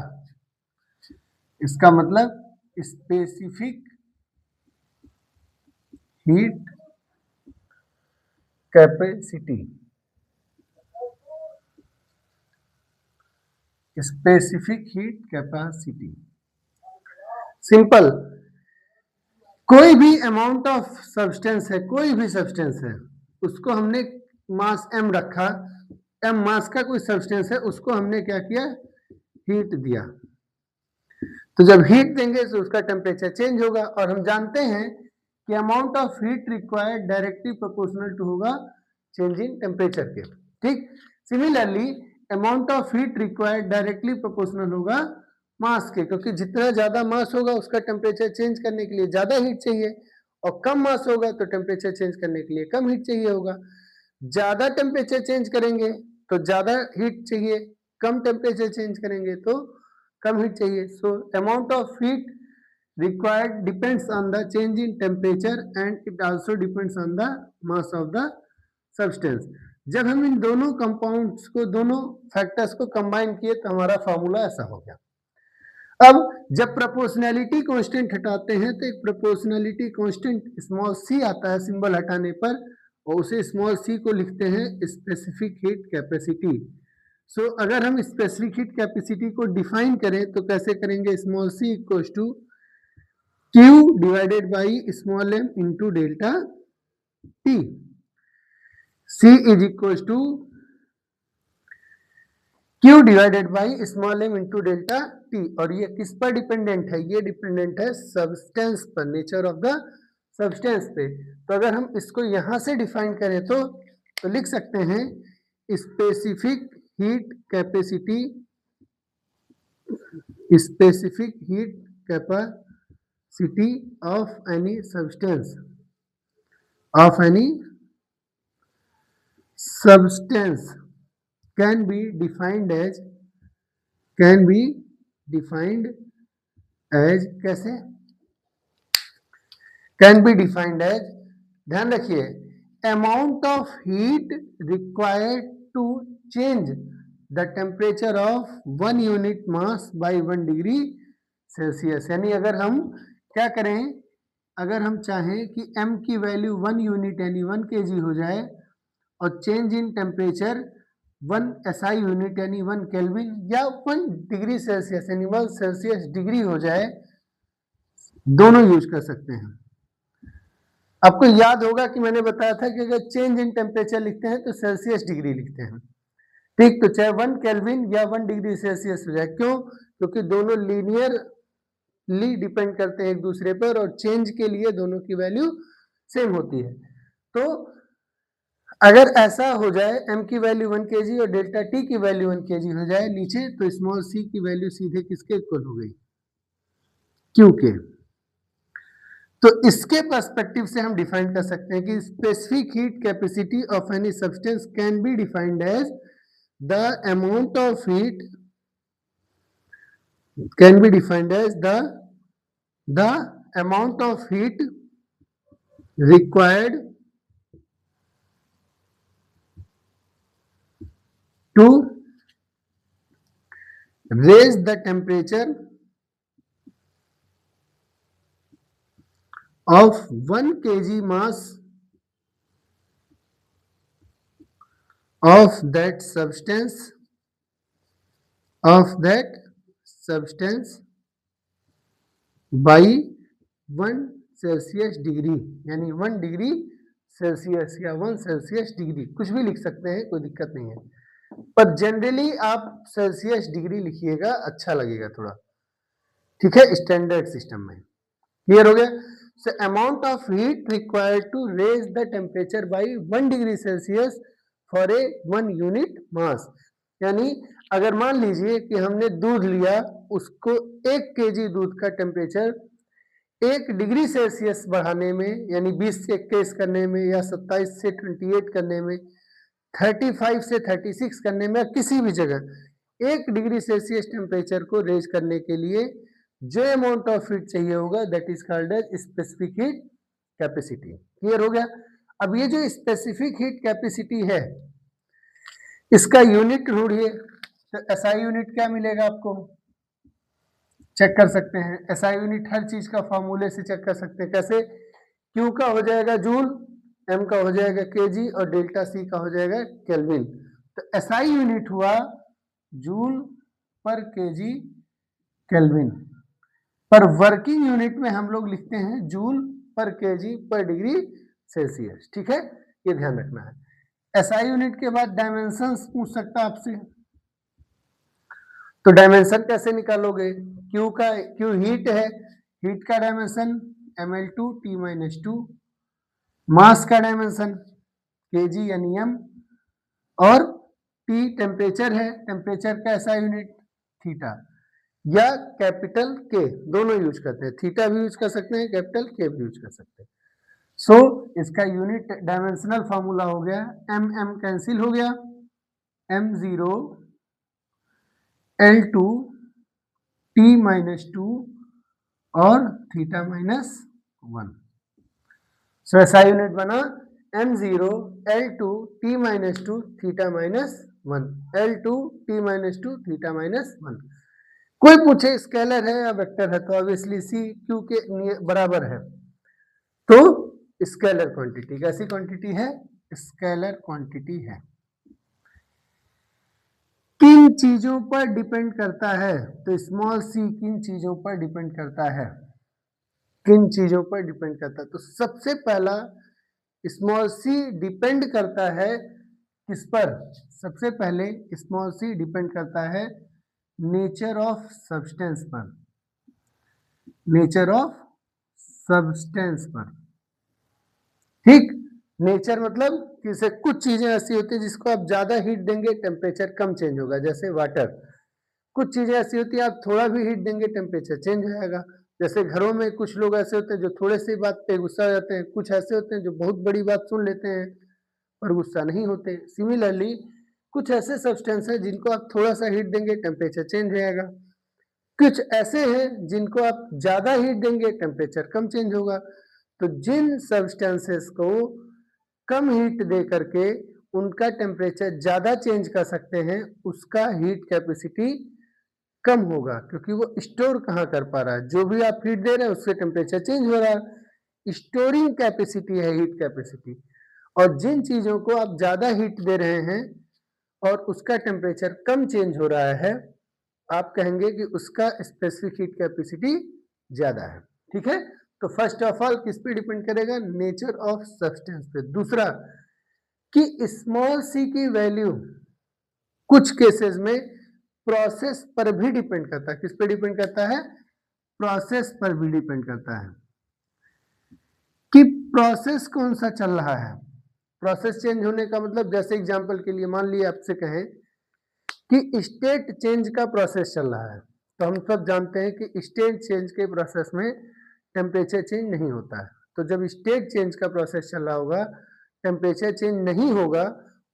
इसका मतलब specific heat capacity. Specific heat capacity simple, कोई भी अमाउंट ऑफ सब्सटेंस है, कोई भी सब्सटेंस है, उसको हमने मास m रखा, m मास का कोई सब्सटेंस है, उसको हमने क्या किया? हीट दिया। तो जब हीट देंगे तो उसका टेम्परेचर चेंज होगा, और हम जानते हैं कि amount of heat required directly proportional to होगा चेंज इन टेम्परेचर के। ठीक, similarly amount of heat required directly proportional होगा मास के, क्योंकि जितना ज्यादा मास होगा उसका टेम्परेचर चेंज करने के लिए ज्यादा हीट चाहिए, और कम मास होगा तो टेम्परेचर चेंज करने के लिए कम हीट चाहिए होगा। ज्यादा टेम्परेचर चेंज करेंगे तो ज्यादा हीट चाहिए, कम टेम्परेचर चेंज करेंगे तो कम हीट चाहिए। सो amount of heat required depends on the change in temperature and it also depends on the mass of the substance। जब हम इन दोनों कंपाउंड्स को, दोनों फैक्टर्स को कंबाइन किए तो हमारा फॉर्मूला ऐसा हो गया। अब जब प्रोपोर्शनैलिटी कांस्टेंट हटाते हैं तो एक प्रोपोर्शनैलिटी कांस्टेंट स्मॉल सी आता है सिंबल हटाने पर, और उसे स्मॉल सी को लिखते हैं स्पेसिफिक हीट कैपेसिटी। सो अगर हम स्पेसिफिक हीट कैपेसिटी को डिफाइन करें तो कैसे करेंगे? Small C equals to Q divided by small m into delta T। C is equals to Q divided by small m into delta T। और ये किस पर डिपेंडेंट है? ये डिपेंडेंट है सब्सटेंस पर, नेचर ऑफ द सब्सटेंस पे। तो अगर हम इसको यहां से डिफाइन करें तो लिख सकते हैं specific heat capacity, specific heat capacity of any substance, of any substance can be defined as, can be defined as, कैसे? can be defined as, ध्यान रखिए, amount of heat required to change the temperature of 1 unit mass by 1 degree Celsius। यानी अगर हम क्या करें, अगर हम चाहें कि m की वैल्यू 1 यूनिट यानी 1 kg हो जाए, और change in temperature 1 SI unit यानी 1 केल्विन, या 1 डिग्री सेल्सियस यानी 1 सेल्सियस डिग्री हो जाए, दोनों यूज कर सकते हैं। आपको याद होगा कि मैंने बताया था कि अगर चेंज इन टेम्परेचर लिखते हैं तो सेल्सियस डिग्री लिखते हैं। ठीक, तो चाहे 1 केल्विन या 1 डिग्री सेल्सियस हो जाए, क्यों? क्योंकि दोनों लीनियर डिपेंड करते हैं एक दूसरे पर, और चेंज के लिए दोनों की वैल्यू सेम होती है। तो अगर ऐसा हो जाए, m की वैल्यू 1 kg और डेल्टा t की वैल्यू 1 kg हो जाए नीचे, तो स्मॉल c की वैल्यू सीधे किसके इक्वल हो गई? q के। तो इसके पर्सपेक्टिव से हम डिफाइन कर सकते हैं कि specific heat capacity of any substance can be defined as the amount of heat can be defined as the amount of heat required to raise the temperature of 1 kg mass of that substance by 1 Celsius degree, यानी 1 degree Celsius या 1 Celsius degree, कुछ भी लिख सकते हैं, कोई दिक्कत नहीं है, पर जनरली आप सेल्सियस डिग्री लिखिएगा, अच्छा लगेगा थोड़ा, ठीक है, स्टैंडर्ड सिस्टम में। क्लियर हो गया? So amount of heat required to raise the temperature by 1 degree Celsius for a 1 unit mass, यानी अगर मान लीजिए कि हमने दूध लिया, उसको 1 केजी दूध का टेम्परेचर 1 डिग्री सेल्सियस बढ़ाने में, यानी 20 से 21 करने में, या 27 से 28 करने में, 35 से 36 करने में, किसी भी जगह 1 डिग्री सेल्सियस टेम्परेचर को रेज करने के लिए जो अमाउंट ऑफ हीट चाहिए होगा, that is called as specific heat capacity. Clear हो गया? अब ये जो स्पेसिफिक हीट कैपेसिटी है, इसका यूनिट ढूंढिए, तो एसआई यूनिट क्या मिलेगा आपको, चेक कर सकते हैं। एसआई यूनिट हर चीज का फॉर्मूले से चेक कर सकते हैं। कैसे? क्यू का हो जाएगा जूल, एम का हो जाएगा केजी, और डेल्टा सी का हो जाएगा केल्विन। तो एसआई यूनिट हुआ जूल पर केजी केल्विन, पर वर्किंग यूनिट में हम लोग लिखते हैं जूल पर केजी पर डिग्री सेल्सियस। ठीक है, ये ध्यान रखना है। एसआई यूनिट के बाद डायमेंशंस पूछ सकता है आपसे, तो डायमेंशन कैसे निकालोगे? क्यू हीट है, हीट का डायमेंशन ml2 T-2, मास का डायमेंशन kg यानी m, और T टेम्परेचर है, टेम्परेचर का ऐसा यूनिट थीटा, या कैपिटल K, दोनों यूज करते हैं, थीटा भी यूज कर सकते हैं, कैपिटल K भी यूज कर सकते हैं। सो इसका यूनिट डायमेंशनल फॉर्मूला हो गया, m कैंसिल हो गया, m0 L2 T-2 और थीटा -1। सो ऐसा यूनिट बना m0 L2 T-2 theta -1, L2 T-2 theta -1। कोई पूछे स्केलर है या वेक्टर है, तो ऑब्वियसली सी क्यू के बराबर है, तो स्केलर क्वांटिटी, कैसी क्वांटिटी है? स्केलर क्वांटिटी है। किन चीजों पर डिपेंड करता है? तो स्मॉल सी किन चीजों पर डिपेंड करता है? किन चीजों पर डिपेंड करता है? तो सबसे पहला स्मॉल सी डिपेंड करता है किस पर? सबसे पहले स्मॉल सी डिपेंड करता है नेचर ऑफ सब्सटेंस पर, नेचर ऑफ सब्सटेंस पर। ठीक, नेचर मतलब जैसे कुछ चीजें ऐसी होती है जिसको आप ज्यादा हीट देंगे टेम्परेचर कम चेंज होगा, जैसे वाटर। कुछ चीजें ऐसी होती है आप थोड़ा भी हीट देंगे टेम्परेचर चेंज हो जाएगा। जैसे घरों में कुछ लोग ऐसे होते हैं जो थोड़े सी बात पे गुस्सा हो जाते हैं, कुछ ऐसे होते हैं जो बहुत बड़ी बात सुन लेते हैं पर गुस्सा नहीं होते। सिमिलरली कुछ ऐसे सब्सटेंस है जिनको आप थोड़ा सा हीट देंगे टेम्परेचर चेंज हो जाएगा, कुछ ऐसे हैं जिनको आप ज्यादा हीट देंगे टेम्परेचर कम चेंज होगा। तो जिन सब्सटेंसेस को कम हीट दे करके उनका टेम्परेचर ज्यादा चेंज कर सकते हैं, उसका हीट कैपेसिटी कम होगा, क्योंकि वो स्टोर कहाँ कर पा रहा है, जो भी आप हीट दे रहे हैं उससे टेम्परेचर चेंज हो रहा है, स्टोरिंग कैपेसिटी है हीट कैपेसिटी। और जिन चीजों को आप ज्यादा हीट दे रहे हैं और उसका टेम्परेचर कम चेंज हो रहा है, आप कहेंगे कि उसका स्पेसिफिक हीट कैपेसिटी ज्यादा है। ठीक है, तो फर्स्ट ऑफ ऑल किस पे डिपेंड करेगा? नेचर ऑफ सब्सटेंस पे। दूसरा कि स्मॉल सी की वैल्यू कुछ केसेस में प्रोसेस पर भी डिपेंड करता है। किस पे डिपेंड करता है? प्रोसेस पर भी डिपेंड करता है कि प्रोसेस कौन सा चल रहा है। प्रोसेस चेंज होने का मतलब, जैसे एग्जांपल के लिए मान लिया आपसे कहें कि स्टेट चेंज का प्रोसेस चल रहा है, तो हम सब जानते हैं कि स्टेट चेंज के प्रोसेस में टेम्परेचर चेंज नहीं होता है। तो जब स्टेट चेंज का प्रोसेस चल रहा होगा, टेम्परेचर चेंज नहीं होगा,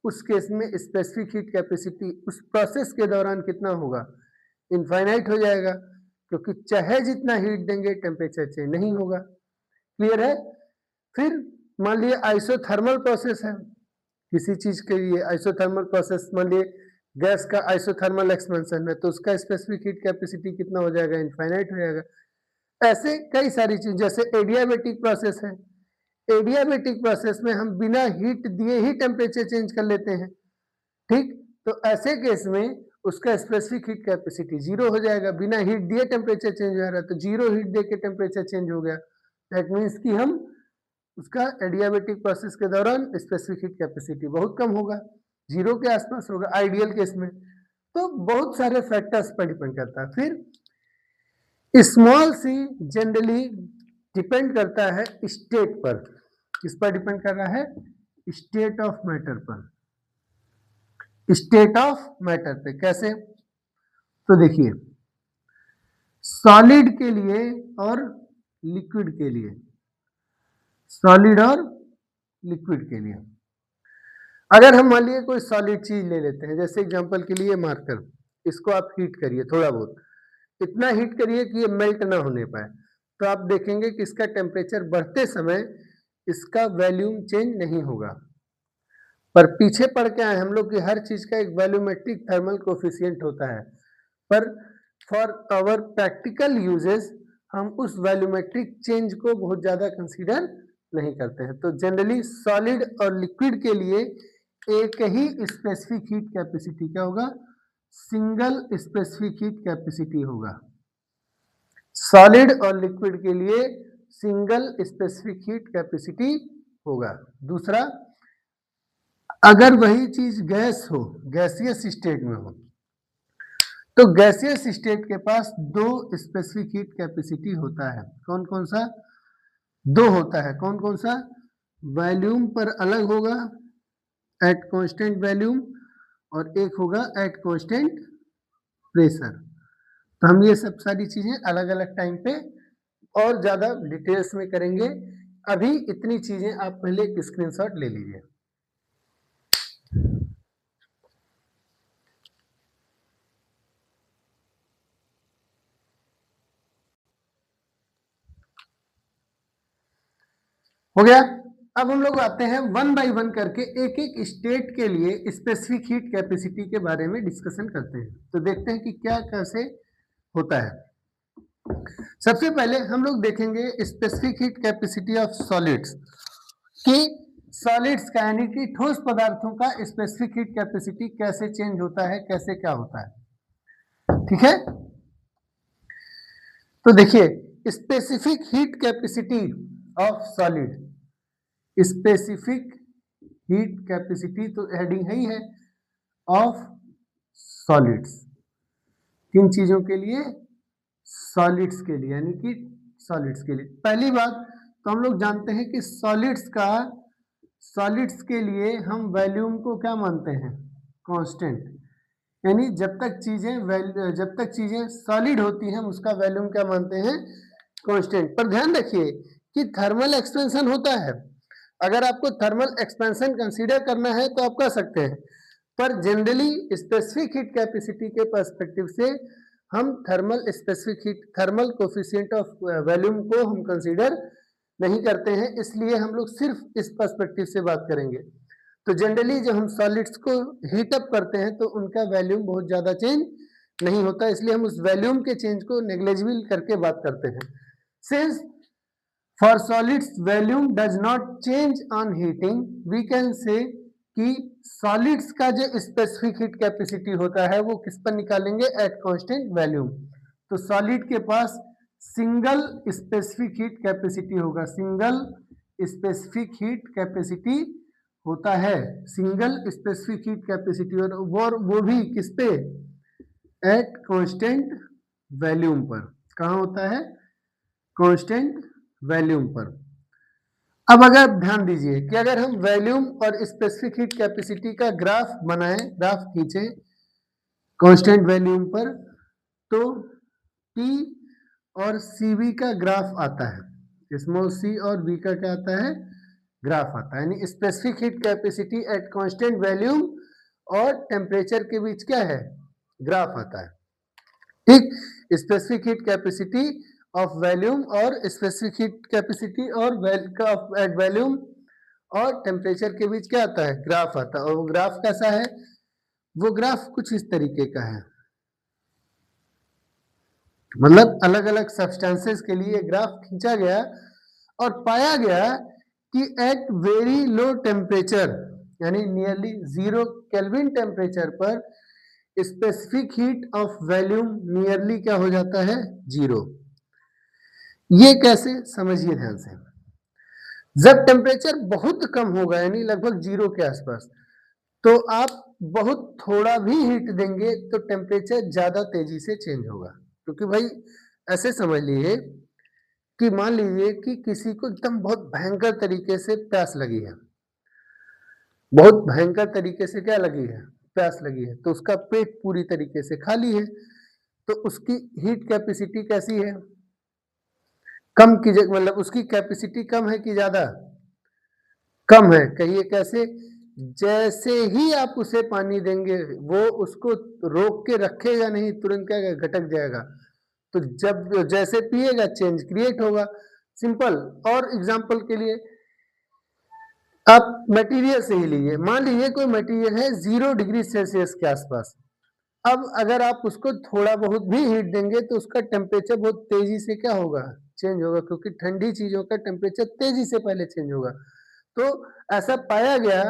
उस केस में स्पेसिफिक हीट कैपेसिटी उस प्रोसेस के दौरान कितना होगा, इनफाइनाइट हो जाएगा, क्योंकि चाहे जितना हीट देंगे टेम्परेचर चेंज नहीं होगा। क्लियर है? फिर मान लिए आइसोथर्मल प्रोसेस है, किसी चीज के लिए आइसोथर्मल प्रोसेस, मान लिए गैस का आइसोथर्मल एक्सपेंशन है, तो उसका स्पेसिफिक हीट कैपेसिटी कितना हो जाएगा, इनफाइनाइट हो जाएगा। ऐसे कई सारी चीज, जैसे एडियाबेटिक प्रोसेस है, एडियाबेटिक प्रोसेस में हम बिना हीट दिए ही टेम्परेचर चेंज कर लेते हैं, ठीक। तो ऐसे केस में उसका स्पेसिफिक हीट कैपेसिटी जीरो हो जाएगा, बिना हीट दिए टेम्परेचर चेंज हो रहा है, तो जीरो हीट दे के टेम्परेचर चेंज हो गया। दैट मीन्स कि हम उसका एडियाबेटिक प्रोसेस के दौरान स्पेसिफिक हीट कैपेसिटी बहुत कम होगा, जीरो के आसपास होगा आइडियल केस में। तो बहुत सारे फैक्टर्स पर डिपेंड करता है। फिर स्मॉल सी जनरली डिपेंड करता है स्टेट पर। किस पर डिपेंड कर रहा है? स्टेट ऑफ मैटर पर। स्टेट ऑफ मैटर पे कैसे? तो देखिए, सॉलिड के लिए और लिक्विड के लिए, सॉलिड और लिक्विड के लिए अगर हम मान लिए कोई सॉलिड चीज ले लेते हैं, जैसे एग्जांपल के लिए मार्कर, इसको आप हीट करिए थोड़ा बहुत, इतना हीट करिए कि ये मेल्ट ना होने पाए, तो आप देखेंगे कि इसका टेम्परेचर बढ़ते समय इसका वॉल्यूम चेंज नहीं होगा। पर पीछे पढ़ के आए हम लोग कि हर चीज का एक वॉल्यूमेट्रिक थर्मल कोफिशिएंट होता है, पर फॉर आवर प्रैक्टिकल यूजेस हम उस वॉल्यूमेट्रिक चेंज को बहुत ज्यादा कंसीडर नहीं करते हैं। तो जनरली सॉलिड और लिक्विड के लिए एक ही स्पेसिफिक हीट कैपेसिटी क्या होगा, सिंगल स्पेसिफिक हीट कैपेसिटी होगा। सॉलिड और लिक्विड के लिए सिंगल स्पेसिफिक हीट कैपेसिटी होगा। दूसरा, अगर वही चीज गैस हो, गैसियस स्टेट में हो, तो गैसियस स्टेट के पास दो स्पेसिफिक हीट कैपेसिटी होता है। कौन कौन सा? दो होता है। कौन कौन सा? वॉल्यूम पर अलग होगा एट कांस्टेंट वॉल्यूम, और एक होगा एट कांस्टेंट प्रेशर। तो हम ये सब सारी चीजें अलग अलग टाइम पे और ज्यादा डिटेल्स में करेंगे। अभी इतनी चीजें आप पहले एक स्क्रीनशॉट ले लीजिए। हो गया? अब हम लोग आते हैं वन बाय वन करके एक एक स्टेट के लिए स्पेसिफिक हीट कैपेसिटी के बारे में डिस्कशन करते हैं। तो देखते हैं कि क्या कैसे होता है। सबसे पहले हम लोग देखेंगे specific heat capacity of solids, कि सॉलिड्स का यानी कि ठोस पदार्थों का स्पेसिफिक हीट कैपेसिटी कैसे चेंज होता है, कैसे क्या होता है। ठीक है, तो देखिए specific heat capacity of solid, specific heat capacity तो हेडिंग है ही है, ऑफ सॉलिड्स। किन चीजों के लिए? सॉलिड्स के लिए, यानी कि सॉलिड्स के लिए। पहली बात तो हम लोग जानते हैं कि सॉलिड्स के लिए हम वॉल्यूम को क्या मानते हैं? कांस्टेंट। यानी जब तक चीजें सॉलिड होती हैं हम उसका वॉल्यूम क्या मानते हैं? कांस्टेंट। पर ध्यान रखिए कि थर्मल एक्सपेंशन होता है, अगर आपको थर्मल एक्सपेंशन कंसीडर करना है तो आप कर सकते हैं, पर जनरली स्पेसिफिक हीट कैपेसिटी के पर्सपेक्टिव से हम थर्मल कोफिशिएंट ऑफ वॉल्यूम को हम कंसीडर नहीं करते हैं, इसलिए हम लोग सिर्फ इस पर्सपेक्टिव से बात करेंगे। तो जनरली जब हम सॉलिड्स को हीट अप करते हैं तो उनका वॉल्यूम बहुत ज्यादा चेंज नहीं होता, इसलिए हम उस वॉल्यूम के चेंज को नेग्लिजिबल करके बात करते हैं। Since for solids volume does not change on heating, we can say कि सॉलिड्स का जो स्पेसिफिक हीट कैपेसिटी होता है वो किस पर निकालेंगे? At constant volume. तो सॉलिड के पास सिंगल स्पेसिफिक हीट कैपेसिटी होगा, सिंगल स्पेसिफिक हीट कैपेसिटी होता है, सिंगल स्पेसिफिक हीट कैपेसिटी, और वो भी किस पे? एट कांस्टेंट वॉल्यूम पर। कहाँ होता है? कांस्टेंट वॉल्यूम पर। अब अगर ध्यान दीजिए कि अगर हम वॉल्यूम और स्पेसिफिक हीट कैपेसिटी का ग्राफ बनाएं, ग्राफ खींचे कांस्टेंट वॉल्यूम पर, तो T और CV का ग्राफ आता है। स्मॉल सी और v का क्या आता है, ग्राफ आता है। यानी specific heat capacity at constant volume और टेम्परेचर के बीच क्या है, ग्राफ आता है। ठीक, specific heat capacity of volume और स्पेसिफिक हीट कैपेसिटी और एट वॉल्यूम और टेम्परेचर के बीच क्या आता है, ग्राफ आता है। और वो ग्राफ कैसा है, वो ग्राफ कुछ इस तरीके का है, मतलब अलग अलग सब्सटेंसेस के लिए ग्राफ खींचा गया और पाया गया कि एट वेरी लो टेम्परेचर यानी नियरली 0 केल्विन टेम्परेचर पर specific heat of volume nearly क्या हो जाता है, 0। ये कैसे, समझिए ध्यान से। जब टेम्परेचर बहुत कम होगा यानी लगभग 0 के आसपास, तो आप बहुत थोड़ा भी हीट देंगे तो टेम्परेचर ज्यादा तेजी से चेंज होगा। क्योंकि भाई ऐसे समझ लीजिए कि मान लीजिए कि किसी को एकदम बहुत भयंकर तरीके से प्यास लगी है, बहुत भयंकर तरीके से क्या लगी है, प्यास लगी है, तो उसका पेट पूरी तरीके से खाली है, तो उसकी हीट कैपेसिटी कैसी है, कम की जगह, मतलब उसकी कैपेसिटी कम है कि ज्यादा, कम है। कहिए कैसे, जैसे ही आप उसे पानी देंगे वो उसको रोक के रखेगा नहीं, तुरंत क्या घटक जाएगा। तो जब जैसे पिएगा चेंज क्रिएट होगा, सिंपल। और एग्जांपल के लिए आप मटेरियल से ही लीजिए, मान लीजिए कोई मटेरियल है 0 डिग्री सेल्सियस के आसपास। अब अगर आप उसको थोड़ा बहुत भी हीट देंगे तो उसका टेम्परेचर बहुत तेजी से क्या होगा, चेंज होगा, क्योंकि ठंडी चीजों का टेम्परेचर तेजी से पहले चेंज होगा। तो ऐसा पाया गया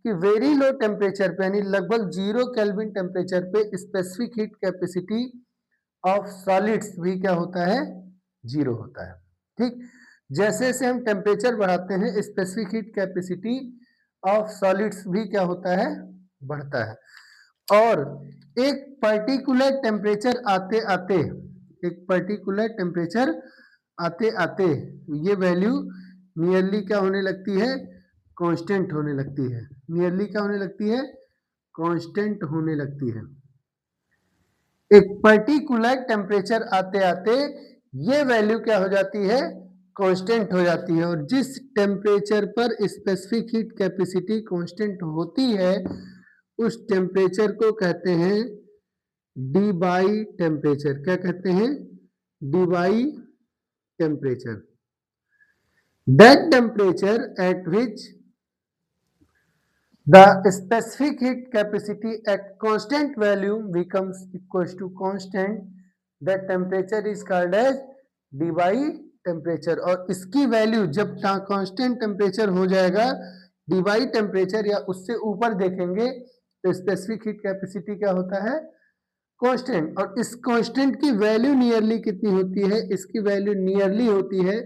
कि वेरी लो टेम्परेचर पे यानी लगभग 0 केल्विन टेम्परेचर पे specific heat capacity of solids भी क्या होता है, 0 होता है। ठीक, जैसे जैसे हम टेम्परेचर बढ़ाते हैं specific heat capacity of solids भी क्या होता है, बढ़ता है। और एक पर्टिकुलर टेम्परेचर आते आते, एक पर्टिकुलर टेम्परेचर आते आते ये वैल्यू नियरली क्या होने लगती है, कांस्टेंट होने लगती है। नियरली क्या होने लगती है, कांस्टेंट होने लगती है। एक पर्टिकुलर टेम्परेचर आते आते ये वैल्यू क्या हो जाती है, कांस्टेंट हो जाती है। और जिस टेम्परेचर पर स्पेसिफिक हीट कैपेसिटी कांस्टेंट होती है उस टेम्परेचर को कहते हैं डी बाई टेम्परेचर। क्या कहते हैं, D by temperature. That temperature at which the specific heat capacity at constant volume becomes equals to constant, that temperature is called as d by temperature। और इसकी वैल्यू जब constant temperature हो जाएगा D by temperature या उससे ऊपर देखेंगे तो स्पेसिफिक हीट कैपेसिटी क्या होता है, कांस्टेंट। और इस कांस्टेंट की वैल्यू नियरली कितनी होती है, इसकी वैल्यू नियरली होती है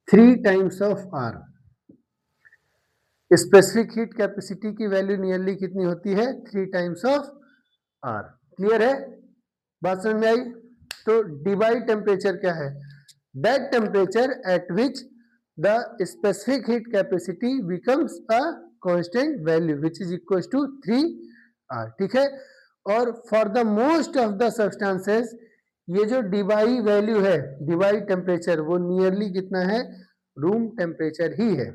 3 times of R. Specific heat capacity की वैल्यू नियरली कितनी होती है, 3 टाइम्स ऑफ आर। क्लियर है, बात समझ में आई। तो डी बाई टेम्परेचर क्या है, that temperature at which the specific heat capacity becomes a constant value which is equal to 3 R. ठीक है। और for the most of the substances ये जो डी बाई वैल्यू है, डी बाई टेम्परेचर, वो nearly कितना है, रूम टेम्परेचर ही है।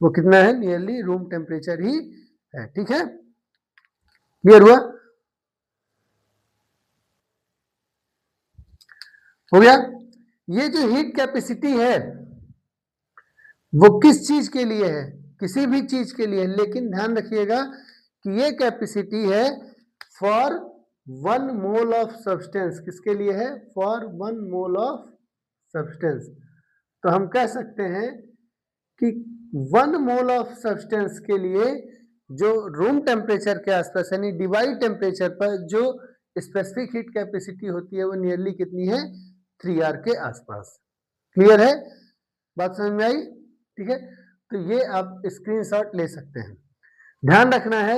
वो कितना है, नियरली रूम टेम्परेचर ही है। ठीक है, क्लियर हुआ, हो गया। ये जो हीट कैपेसिटी है वो किस चीज के लिए है, किसी भी चीज के लिए, लेकिन ध्यान रखिएगा कि ये कैपेसिटी है फॉर 1 मोल ऑफ सब्सटेंस। किसके लिए है, फॉर 1 मोल ऑफ सब्सटेंस। तो हम कह सकते हैं कि 1 मोल ऑफ सब्सटेंस के लिए जो रूम टेम्परेचर के आसपास यानी डिवाई टेम्परेचर पर जो स्पेसिफिक हीट कैपेसिटी होती है वो नियरली कितनी है, 3R के आसपास। क्लियर है, बात समझ में आई। ठीक है, तो ये आप स्क्रीनशॉट ले सकते हैं। ध्यान रखना है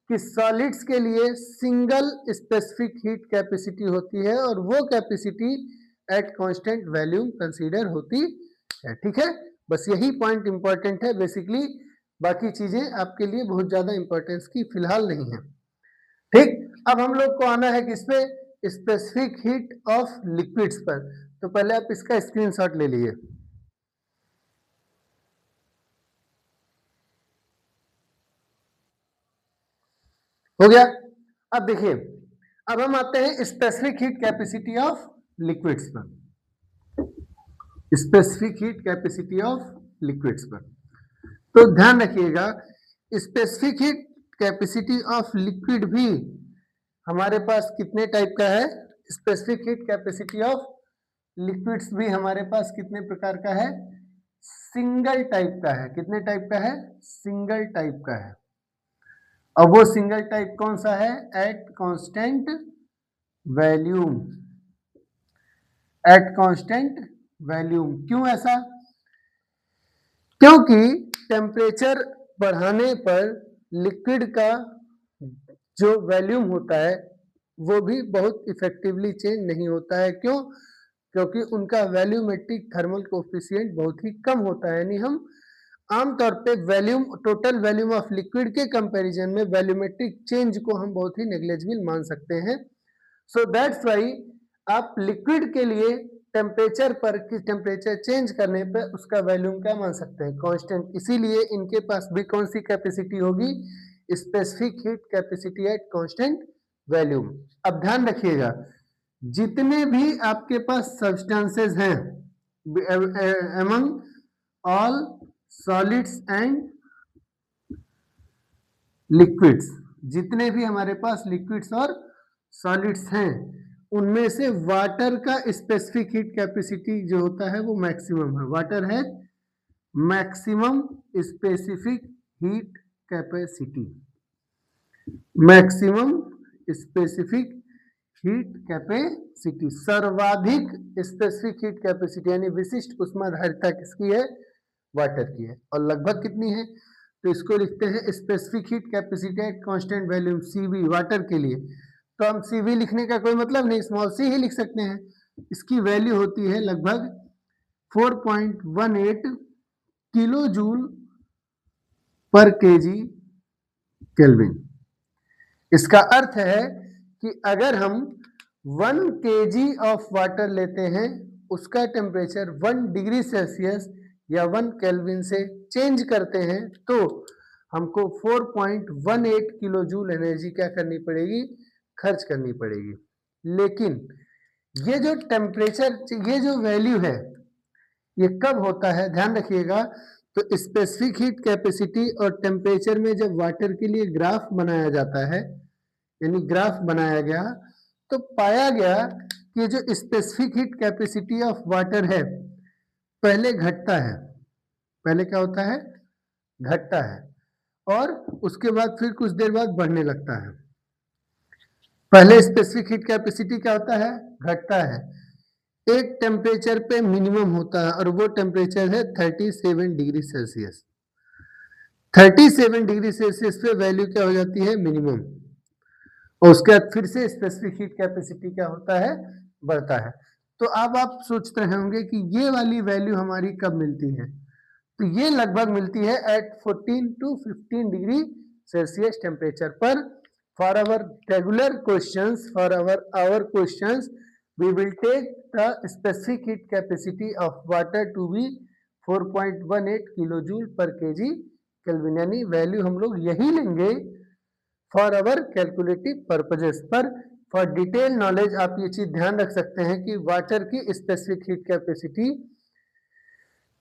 कि सॉलिड्स के लिए सिंगल स्पेसिफिक हीट कैपेसिटी होती है और वो capacity at constant volume consider होती है। ठीक है, बस यही पॉइंट इंपॉर्टेंट है बेसिकली, बाकी चीजें आपके लिए बहुत ज्यादा इंपॉर्टेंस की फिलहाल नहीं है। ठीक, अब हम लोग को आना है किस पे, स्पेसिफिक हीट ऑफ लिक्विड्स पर। तो पहले आप इसका स्क्रीनशॉट ले लीजिए। हो गया। अब देखिए, अब हम आते हैं specific heat capacity of liquids पर। Specific heat capacity of liquids पर तो ध्यान रखिएगा, specific heat capacity of liquid भी हमारे पास कितने टाइप का है। Specific heat capacity of liquids भी हमारे पास कितने प्रकार का है, सिंगल टाइप का है। कितने टाइप का है, सिंगल टाइप का है। अब वो सिंगल टाइप कौन सा है, at constant volume. At constant volume, क्यों ऐसा, क्योंकि टेम्परेचर बढ़ाने पर लिक्विड का जो वॉल्यूम होता है वो भी बहुत इफेक्टिवली चेंज नहीं होता है। क्यों, क्योंकि उनका वॉल्यूमेट्रिक थर्मल कोफिशिएंट बहुत ही कम होता है। यानी हम आमतौर पे volume, total volume of liquid के कंपैरिजन में वॉल्यूमेट्रिक चेंज को हम बहुत ही नेग्लिजिबल मान सकते हैं। सो दैट्स वाई आप लिक्विड के लिए टेम्परेचर पर कि टेम्परेचर चेंज करने पर उसका वॉल्यूम क्या मान सकते हैं, कांस्टेंट। इसीलिए इनके पास भी कौन सी कैपेसिटी होगी, specific heat capacity at constant volume. अब ध्यान रखिएगा, जितने भी आपके पास सब्सटेंसेस हैं among all solids and liquids, जितने भी हमारे पास लिक्विड्स और सॉलिड्स हैं उनमें से वाटर का स्पेसिफिक हीट कैपेसिटी जो होता है वो मैक्सिमम है। वाटर है maximum specific heat capacity. Maximum specific heat capacity, सर्वाधिक स्पेसिफिक हीट कैपेसिटी यानी विशिष्ट ऊष्माधारिता किसकी है, वाटर की है। और लगभग कितनी है, तो इसको लिखते हैं specific heat capacity at constant volume, CV, water के लिए। तो हम सीवी लिखने का कोई मतलब नहीं, स्मॉल सी ही लिख सकते हैं। इसकी वैल्यू होती है लगभग 4.18 किलो जूल पर केजी केल्विन। इसका अर्थ है कि अगर हम 1 केजी ऑफ वाटर लेते हैं, उसका टेम्परेचर 1 डिग्री सेल्सियस या 1 केल्विन से चेंज करते हैं, तो हमको 4.18 किलो जूल एनर्जी क्या करनी पड़ेगी, खर्च करनी पड़ेगी। लेकिन ये जो टेम्परेचर, ये जो वैल्यू है, ये कब होता है, ध्यान रखिएगा। तो स्पेसिफिक हीट कैपेसिटी और टेम्परेचर में जब वाटर के लिए ग्राफ बनाया जाता है, यानी ग्राफ बनाया गया, तो पाया गया कि जो specific heat capacity of water है पहले घटता है। पहले क्या होता है, घटता है, और उसके बाद फिर कुछ देर बाद बढ़ने लगता है। पहले स्पेसिफिक हीट कैपेसिटी क्या होता है, घटता है। एक टेम्परेचर पे मिनिमम होता है और वो टेम्परेचर है 37 डिग्री सेल्सियस। 37 डिग्री सेल्सियस पे वैल्यू क्या हो जाती है, मिनिमम, और उसके बाद फिर से स्पेसिफिक हीट कैपेसिटी क्या होता है, बढ़ता है। तो अब आप सोच रहे होंगे कि ये वाली वैल्यू हमारी कब मिलती है, तो ये लगभग मिलती है at 14 to 15 degree Celsius temperature पर। For our regular questions, for our questions, we will take the specific heat capacity of water to be 4.18 kilojoule पर केजी केल्विन, यानी वैल्यू हम लोग यही लेंगे फॉर अवर कैलकुलेटिव पर्पजेस पर। For detail knowledge आप ये चीज ध्यान रख सकते हैं कि वाटर की स्पेसिफिक हीट कैपेसिटी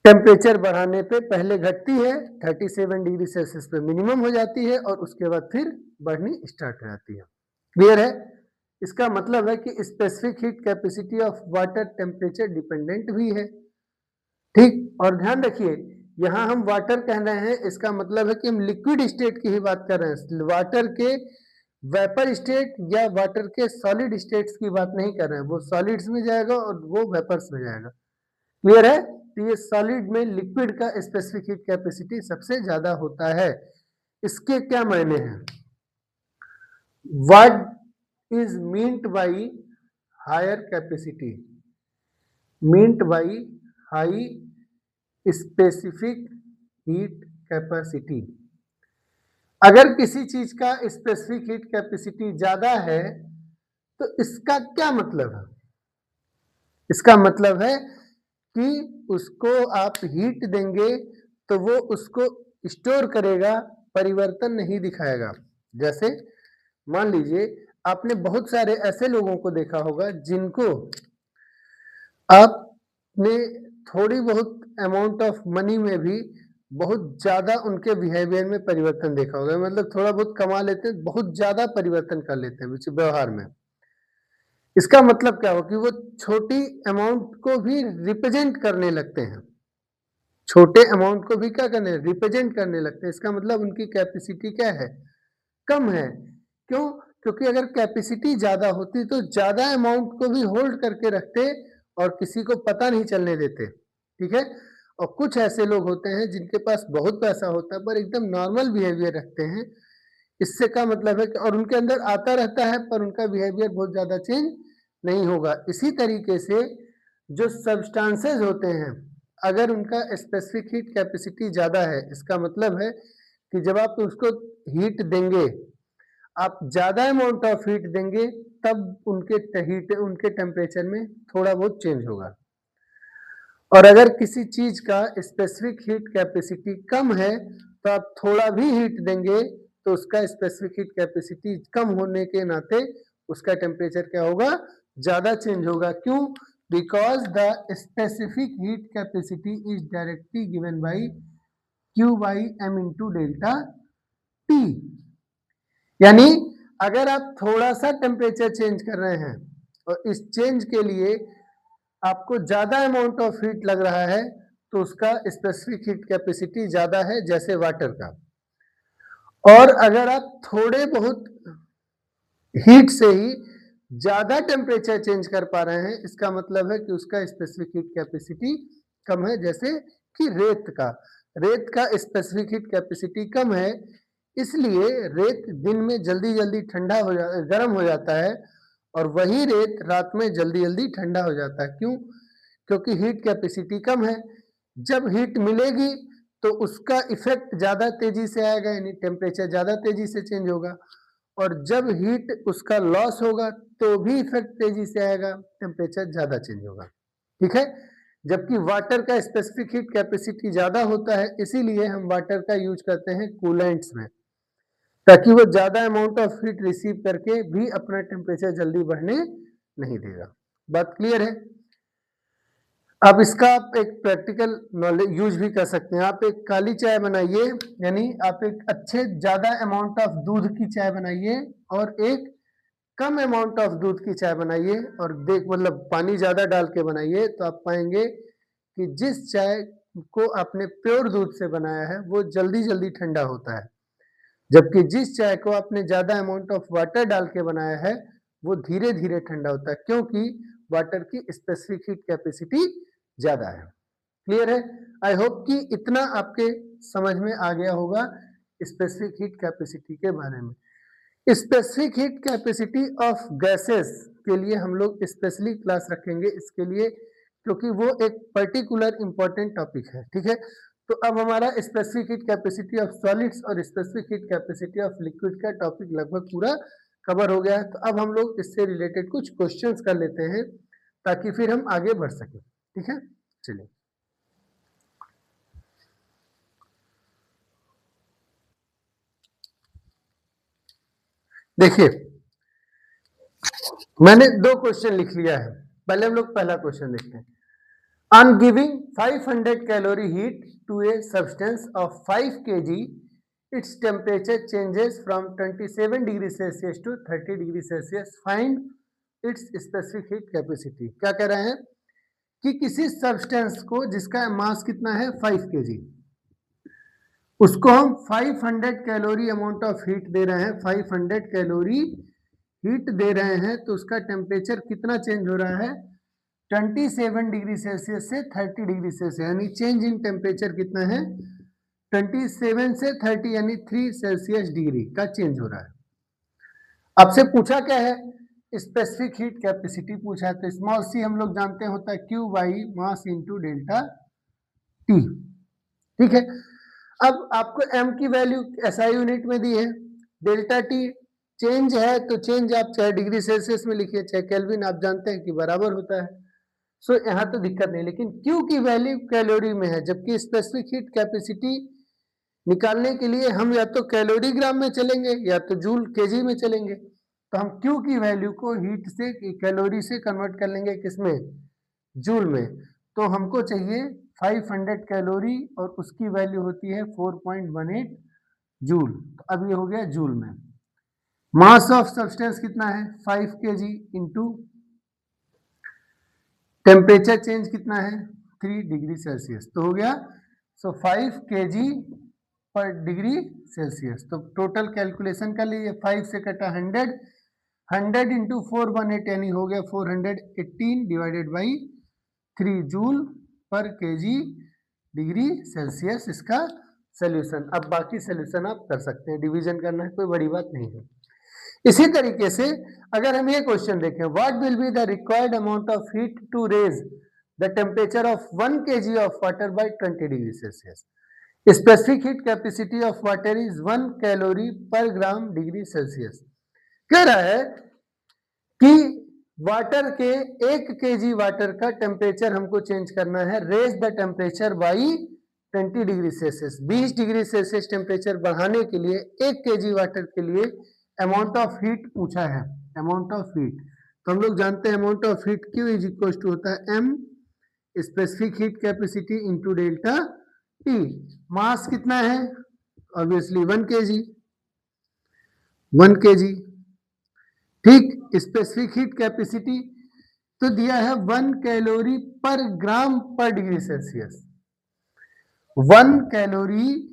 टेम्परेचर बढ़ाने पे पहले घटती है, 37 डिग्री सेल्सियस पे मिनिमम हो जाती है और उसके बाद फिर बढ़नी स्टार्ट हो जाती है। क्लियर है, इसका मतलब है कि specific heat capacity of water temperature dependent भी है। ठीक, और ध्यान रखिए यहां हम वाटर कह रहे हैं, इसका मतलब है कि हम लिक्विड स्टेट की ही बात कर रहे हैं, वाटर के वेपर स्टेट या वाटर के सॉलिड स्टेट्स की बात नहीं कर रहे हैं। वो सॉलिड्स में जाएगा और वो वेपर्स में जाएगा। क्लियर है, तो ये सॉलिड में लिक्विड का स्पेसिफिक हीट कैपेसिटी सबसे ज्यादा होता है। इसके क्या मायने हैं, what is meant by higher capacity, meant by high specific heat capacity। अगर किसी चीज का स्पेसिफिक हीट कैपेसिटी ज्यादा है तो इसका क्या मतलब है, इसका मतलब है कि उसको आप हीट देंगे तो वो उसको स्टोर करेगा, परिवर्तन नहीं दिखाएगा। जैसे मान लीजिए आपने बहुत सारे ऐसे लोगों को देखा होगा जिनको आपने थोड़ी बहुत अमाउंट ऑफ मनी में भी बहुत ज्यादा उनके बिहेवियर में परिवर्तन देखा होगा, मतलब थोड़ा बहुत कमा लेते हैं, बहुत ज्यादा परिवर्तन कर लेते हैं व्यवहार में। इसका मतलब क्या हो कि वो छोटी अमाउंट को भी रिप्रेजेंट करने लगते हैं, छोटे अमाउंट को भी क्या करने रिप्रेजेंट करने लगते हैं। इसका मतलब उनकी कैपेसिटी क्या है, कम है। क्यों? क्योंकि अगर कैपेसिटी ज्यादा होती तो ज्यादा अमाउंट को भी होल्ड करके रखते और किसी को पता नहीं चलने देते, ठीक है। और कुछ ऐसे लोग होते हैं जिनके पास बहुत पैसा होता है पर एकदम नॉर्मल बिहेवियर रखते हैं। इससे का मतलब है कि और उनके अंदर आता रहता है पर उनका बिहेवियर बहुत ज्यादा चेंज नहीं होगा। इसी तरीके से जो सब्सटेंसेस होते हैं, अगर उनका स्पेसिफिक हीट कैपेसिटी ज्यादा है, इसका मतलब है कि जब आप उसको हीट देंगे, आप ज्यादा अमाउंट ऑफ हीट देंगे, तब उनके टेम्परेचर में थोड़ा बहुत चेंज होगा। और अगर किसी चीज का स्पेसिफिक हीट कैपेसिटी कम है तो आप थोड़ा भी हीट देंगे तो उसका स्पेसिफिक हीट कैपेसिटी कम होने के नाते उसका टेम्परेचर क्या होगा, ज्यादा चेंज होगा। क्यों? Because the specific heat capacity is directly given by Q by M into delta T. यानी अगर आप थोड़ा सा टेम्परेचर चेंज कर रहे हैं और इस चेंज के लिए आपको ज्यादा अमाउंट ऑफ हीट लग रहा है तो उसका स्पेसिफिक हीट कैपेसिटी ज्यादा है, जैसे वाटर का। और अगर आप थोड़े बहुत हीट से ही ज्यादा टेम्परेचर चेंज कर पा रहे हैं, इसका मतलब है कि उसका स्पेसिफिक हीट कैपेसिटी कम है। जैसे कि रेत का स्पेसिफिक हीट कैपेसिटी कम है, इसलिए रेत दिन में जल्दी जल्दी गर्म हो जाता है और वही रेत रात में जल्दी जल्दी ठंडा हो जाता है। क्यों? क्योंकि हीट कैपेसिटी कम है। जब हीट मिलेगी तो उसका इफेक्ट ज्यादा तेजी से आएगा, यानी टेम्परेचर ज्यादा तेजी से चेंज होगा। और जब हीट उसका लॉस होगा तो भी इफेक्ट तेजी से आएगा, टेम्परेचर ज्यादा चेंज होगा, ठीक है। जबकि वाटर का स्पेसिफिक हीट कैपेसिटी ज्यादा होता है, इसीलिए हम वाटर का यूज करते हैं कूलेंट्स में, ताकि वो ज्यादा अमाउंट ऑफ हीट रिसीव करके भी अपना टेम्परेचर जल्दी बढ़ने नहीं देगा। बात क्लियर है? आप इसका आप एक प्रैक्टिकल नॉलेज यूज भी कर सकते हैं। आप एक काली चाय बनाइए, यानी आप एक अच्छे ज्यादा अमाउंट ऑफ दूध की चाय बनाइए और एक कम अमाउंट ऑफ दूध की चाय बनाइए और मतलब पानी ज्यादा डाल के बनाइए, तो आप पाएंगे कि जिस चाय को आपने प्योर दूध से बनाया है वो जल्दी जल्दी ठंडा होता है, जबकि जिस चाय को आपने ज्यादा अमाउंट ऑफ वाटर डाल के बनाया है वो धीरे धीरे ठंडा होता है, क्योंकि वाटर की स्पेसिफिक हीट कैपेसिटी ज्यादा है। क्लियर है? आई होप कि इतना आपके समझ में आ गया होगा स्पेसिफिक हीट कैपेसिटी के बारे में। Specific heat capacity of gases के लिए हम लोग स्पेशली क्लास रखेंगे इसके लिए, क्योंकि वो एक पर्टिकुलर इंपॉर्टेंट टॉपिक है, ठीक है। तो अब हमारा specific heat capacity of solids और specific heat capacity of liquid का टॉपिक लगभग पूरा कवर हो गया है। तो अब हम लोग इससे रिलेटेड कुछ क्वेश्चंस कर लेते हैं ताकि फिर हम आगे बढ़ सकें, ठीक है। चलिए, देखिए मैंने दो क्वेश्चन लिख लिया है। पहले हम लोग पहला क्वेश्चन देखते हैं। On giving 500 calorie heat to a substance of 5 kg, its temperature changes from 27 degree Celsius to 30 degree Celsius. Find its specific heat capacity. क्या कह रहे हैं कि किसी सब्सटेंस को जिसका मास कितना है 5 kg, उसको हम 500 कैलोरी अमाउंट ऑफ हीट दे रहे हैं, 500 कैलोरी हीट दे रहे हैं, तो उसका टेम्परेचर कितना चेंज हो रहा है 27 डिग्री सेल्सियस से 30 डिग्री सेल्सियस, यानी चेंज इन टेम्परेचर कितना है 27 से 30 यानी 3 सेल्सियस डिग्री का चेंज हो रहा है। आपसे पूछा क्या है, स्पेसिफिक हीट कैपेसिटी पूछा है, तो स्मॉल सी हम लोग जानते हैं होता है Q by mass into delta T, ठीक है। अब आपको एम की वैल्यू एसआई यूनिट में दी है, डेल्टा टी चेंज है तो चेंज आप चाहे डिग्री सेल्सियस में लिखिए चाहे केल्विन, आप जानते हैं कि बराबर होता है। सो यहाँ तो दिक्कत नहीं, लेकिन Q की वैल्यू कैलोरी में है, जबकि स्पेसिफिक हीट कैपेसिटी निकालने के लिए हम या तो कैलोरी ग्राम में चलेंगे या तो जूल केजी में चलेंगे। तो हम Q की वैल्यू को हीट से कैलोरी से कन्वर्ट कर लेंगे किसमें, जूल में। तो हमको चाहिए 500 कैलोरी और उसकी वैल्यू होती है 4.18 जूल। तो अब ये हो गया जूल में। मास ऑफ सब्सटेंस कितना है 5 kg इंटू टेम्परेचर चेंज कितना है 3 डिग्री सेल्सियस। तो हो गया 5 kg पर डिग्री सेल्सियस। तो टोटल कैलकुलेशन कर लीजिए, 5 से कटा 100 इंटू 418 यानी हो गया 418 डिवाइडेड बाई 3 जूल पर केजी डिग्री सेल्सियस इसका सोल्यूशन। अब बाकी सोल्यूशन आप कर सकते हैं, डिवीजन करना है, कोई बड़ी बात नहीं है। इसी तरीके से अगर हम ये क्वेश्चन देखें, what will be the required amount of heat to raise the temperature of 1 kg of water by 20 degree Celsius. Specific heat capacity of water is 1 calorie per gram degree Celsius. कह रहा है कि water के 1 kg water का temperature हमको change करना है, raise the temperature by 20 degree Celsius. 20 degree Celsius temperature बढ़ाने के लिए 1 kg वाटर के लिए अमाउंट ऑफ हीट पूछा है, अमाउंट ऑफ हीट। तो हम लोग जानते हैं amount of heat Q is equal to होता है M specific heat capacity into delta T। Mass कितना है, ऑब्वियसली 1 kg, 1 kg। ठीक, स्पेसिफिक हीट कैपेसिटी तो दिया है 1 कैलोरी पर ग्राम पर degree Celsius. 1 calorie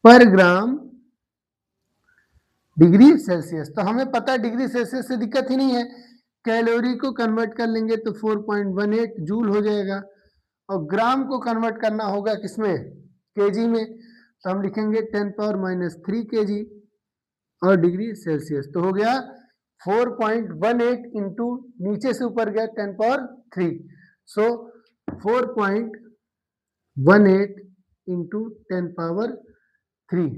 per gram degree Celsius. तो हमें पता है डिग्री सेल्सियस से दिक्कत ही नहीं है, कैलोरी को कन्वर्ट कर लेंगे तो 4.18 जूल हो जाएगा, और ग्राम को कन्वर्ट करना होगा किसमें, केजी में। तो हम लिखेंगे 10⁻³ kg और डिग्री सेल्सियस। तो हो गया 4.18 इंटू नीचे से ऊपर गया 10⁻3, सो 4.18 इंटू 10⁻3।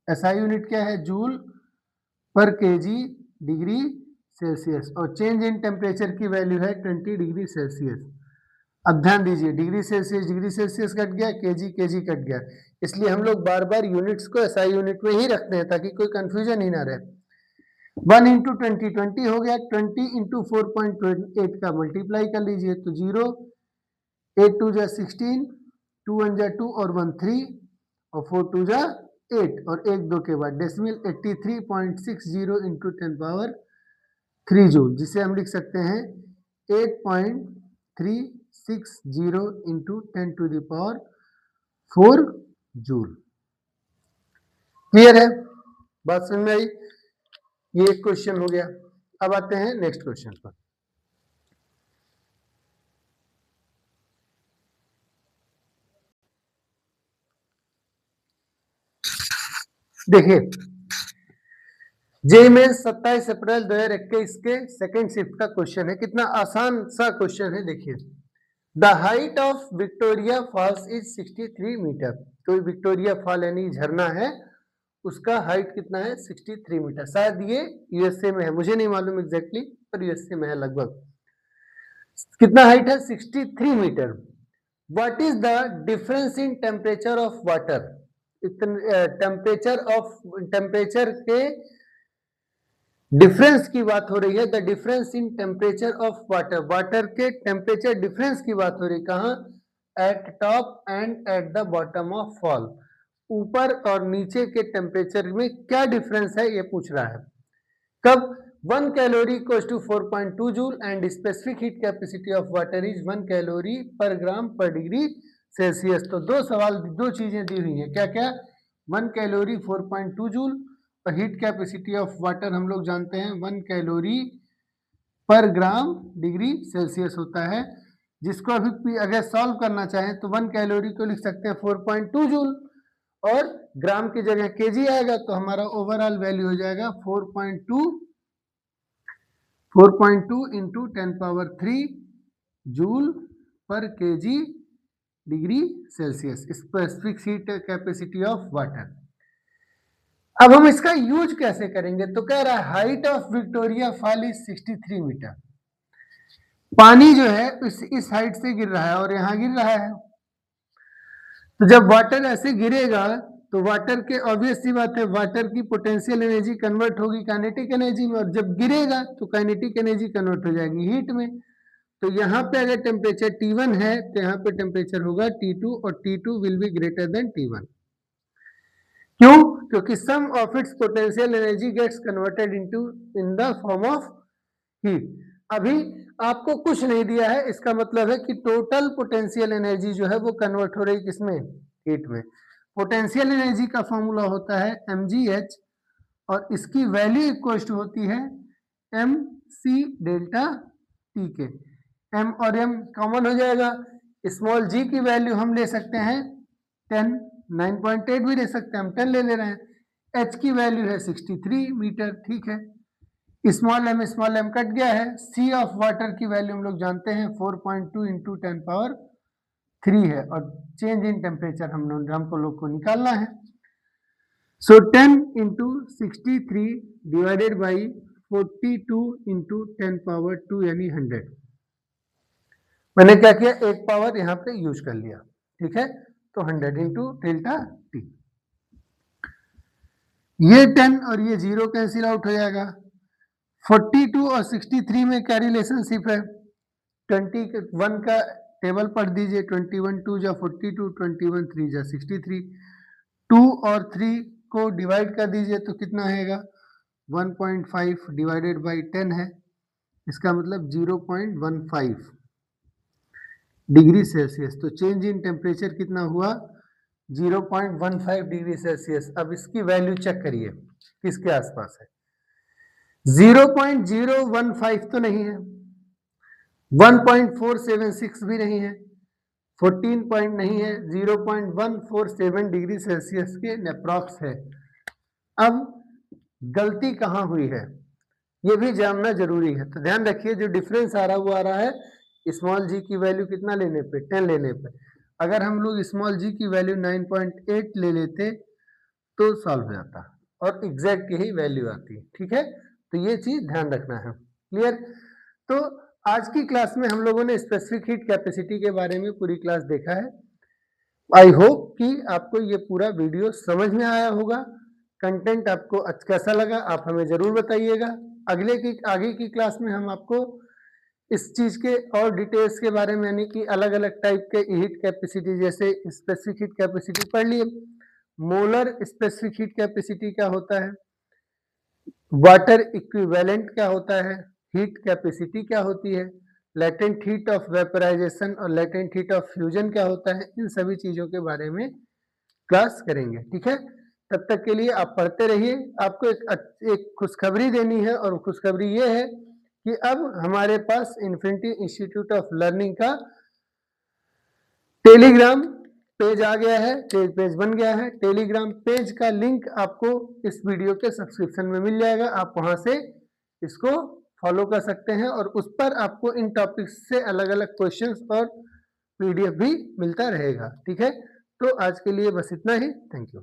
SI यूनिट क्या है, जूल पर केजी डिग्री सेल्सियस, और चेंज इन टेम्परेचर की वैल्यू है 20 डिग्री सेल्सियस। अब ध्यान दीजिए, डिग्री सेल्सियस कट गया, केजी कट गया, इसलिए हम लोग बार बार यूनिट्स को SI यूनिट में ही रखते हैं ताकि कोई कंफ्यूजन ही ना रहे। 1 इंटू 20 20 हो गया, 20 इंटू 4.8 का मल्टीप्लाई कर लीजिए तो 0, 8 2 जा 16, 2 1 जा 2 और 1 3 और 4 2 जा 8 और 1 2 के बाद डेसिमल 83.60 इंटू 10⁻3 जूल, जिसे हम लिख सकते हैं 8.360 इंटू 10⁴ जूल। क्लियर है, बात समझ में आई? ये एक क्वेश्चन हो गया। अब आते हैं नेक्स्ट क्वेश्चन पर। देखिए, जेई मेंस 27 अप्रैल 2021 के सेकंड शिफ्ट का क्वेश्चन है, कितना आसान सा क्वेश्चन है। देखिए, the height of Victoria Falls is 63 metre. तो विक्टोरिया फॉल यानी झरना है, उसका हाइट कितना है 63 मीटर। शायद ये यूएसए में है, मुझे नहीं मालूम एग्जैक्टली, पर यूएसए में है लगभग। कितना हाइट है 63 metre. What is the difference in temperature of water. Temperature के डिफरेंस की बात हो रही है, the difference in temperature of water. Water के टेम्परेचर डिफरेंस की बात हो रही है, कहाँ, at top and at the bottom of fall. ऊपर और नीचे के टेम्परेचर में क्या डिफरेंस है ये पूछ रहा है। कब, 1 calorie equals to 4.2 joule and specific heat capacity of water is 1 calorie per gram पर डिग्री सेल्सियस। तो दो सवाल, दो चीजें दी हुई हैं, क्या क्या, 1 कैलोरी 4.2 जूल और हीट कैपेसिटी ऑफ वाटर हम लोग जानते हैं 1 calorie per gram degree Celsius होता है। जिसको अभी अगर सॉल्व करना चाहें तो 1 कैलोरी को लिख सकते हैं 4.2 जूल और ग्राम की जगह केजी आएगा, तो हमारा ओवरऑल वैल्यू हो जाएगा 4.2 इंटू 10⁻3 जूल पर KG degree Celsius, specific heat capacity of water. अब हम इसका यूज कैसे करेंगे, तो कह रहा है height of Victoria Fall is 63 metre. पानी जो है इस हाइट से गिर रहा है और यहाँ गिर रहा है, तो जब वाटर ऐसे गिरेगा तो वाटर के ऑब्वियस सी बात है वाटर की पोटेंशियल एनर्जी कन्वर्ट होगी काइनेटिक एनर्जी में, और जब गिरेगा तो काइनेटिक एनर्जी कन्वर्ट हो जाएगी हीट में। तो यहाँ पे अगर टेम्परेचर T1 है तो यहाँ पे टेम्परेचर होगा T2 और T2 will be greater than T1। क्यों? क्योंकि some of its potential energy gets converted into in the form of heat. अभी आपको कुछ नहीं दिया है, इसका मतलब है कि टोटल पोटेंशियल एनर्जी जो है वो कन्वर्ट हो रही किसमें? हीट में। पोटेंशियल एनर्जी का फॉर्मूला होता है mgh और इसकी वैल्यू इक्वल टू होती है mc डेल्टा t के। m और m कॉमन हो जाएगा, स्मॉल g की वैल्यू हम ले सकते हैं 10, 9.8 भी ले सकते हैं, हम 10 ले रहे हैं। h की वैल्यू है 63 मीटर, ठीक है। स्मॉल m कट गया है। c ऑफ वाटर की वैल्यू हम लोग जानते हैं 4.2 इंटू 10 पावर 3 है, और चेंज इन टेम्परेचर हमको लोग को निकालना है। सो 10 into 63 divided by 42 into 10 power 2 यानी 100। मैंने क्या किया, एक पावर यहाँ पे यूज कर लिया, ठीक है। तो 100 इंटू डेल्टा टी। ये 10 और ये 0 कैंसिल आउट हो जाएगा। 42 और 63 में क्या रिलेशनशिप है? 21 का टेबल पढ़ दीजिए। 21 2 जा 42, 21 3 जा 63। 2 और 3 को डिवाइड कर दीजिए तो कितना आएगा? 1.5 डिवाइडेड बाई 10 है, इसका मतलब 0.15 डिग्री सेल्सियस। तो चेंज इन टेम्परेचर कितना हुआ? 0.15 डिग्री सेल्सियस। अब इसकी वैल्यू चेक करिए किसके आसपास है। 0.015 तो नहीं है, 1.476 भी नहीं है, 14 पॉइंट नहीं है, 0.147 डिग्री सेल्सियस के अप्रॉक्स है। अब गलती कहाँ हुई है ये भी जानना जरूरी है। तो ध्यान रखिए, जो डिफरेंस आ रहा है वो आ रहा है स्मॉल जी की वैल्यू कितना लेने पे? 10 लेने पे। अगर हम लोग स्मॉल जी की वैल्यू 9.8 ले लेते तो सॉल्व हो जाता, और एग्जैक्ट यही वैल्यू आती, ठीक है। तो ये चीज ध्यान रखना है, क्लियर। तो आज की क्लास में हम लोगों ने स्पेसिफिक हीट कैपेसिटी के बारे में पूरी क्लास देखा है। आई होप कि आपको ये पूरा वीडियो समझ में आया होगा। कंटेंट आपको कैसा लगा आप हमें जरूर बताइएगा। आगे की क्लास में हम आपको इस चीज के और डिटेल्स के बारे में, यानी कि अलग अलग टाइप के हीट कैपेसिटी, जैसे स्पेसिफिक हीट कैपेसिटी पढ़ लिए, मोलर स्पेसिफिक हीट कैपेसिटी क्या होता है, वाटर इक्विवेलेंट क्या होता है, हीट कैपेसिटी क्या होती है, लेटेंट हीट ऑफ वेपराइजेशन और लेटेंट हीट ऑफ फ्यूजन क्या होता है, इन सभी चीजों के बारे में क्लास करेंगे, ठीक है। तब तक के लिए आप पढ़ते रहिए। आपको एक खुशखबरी देनी है, और खुशखबरी ये है कि अब हमारे पास इन्फिनिटी इंस्टीट्यूट ऑफ लर्निंग का टेलीग्राम पेज आ गया है, पेज बन गया है। टेलीग्राम पेज का लिंक आपको इस वीडियो के सब्सक्रिप्शन में मिल जाएगा। आप वहां से इसको फॉलो कर सकते हैं, और उस पर आपको इन टॉपिक्स से अलग अलग क्वेश्चंस और पीडीएफ भी मिलता रहेगा, ठीक है। तो आज के लिए बस इतना ही। Thank you.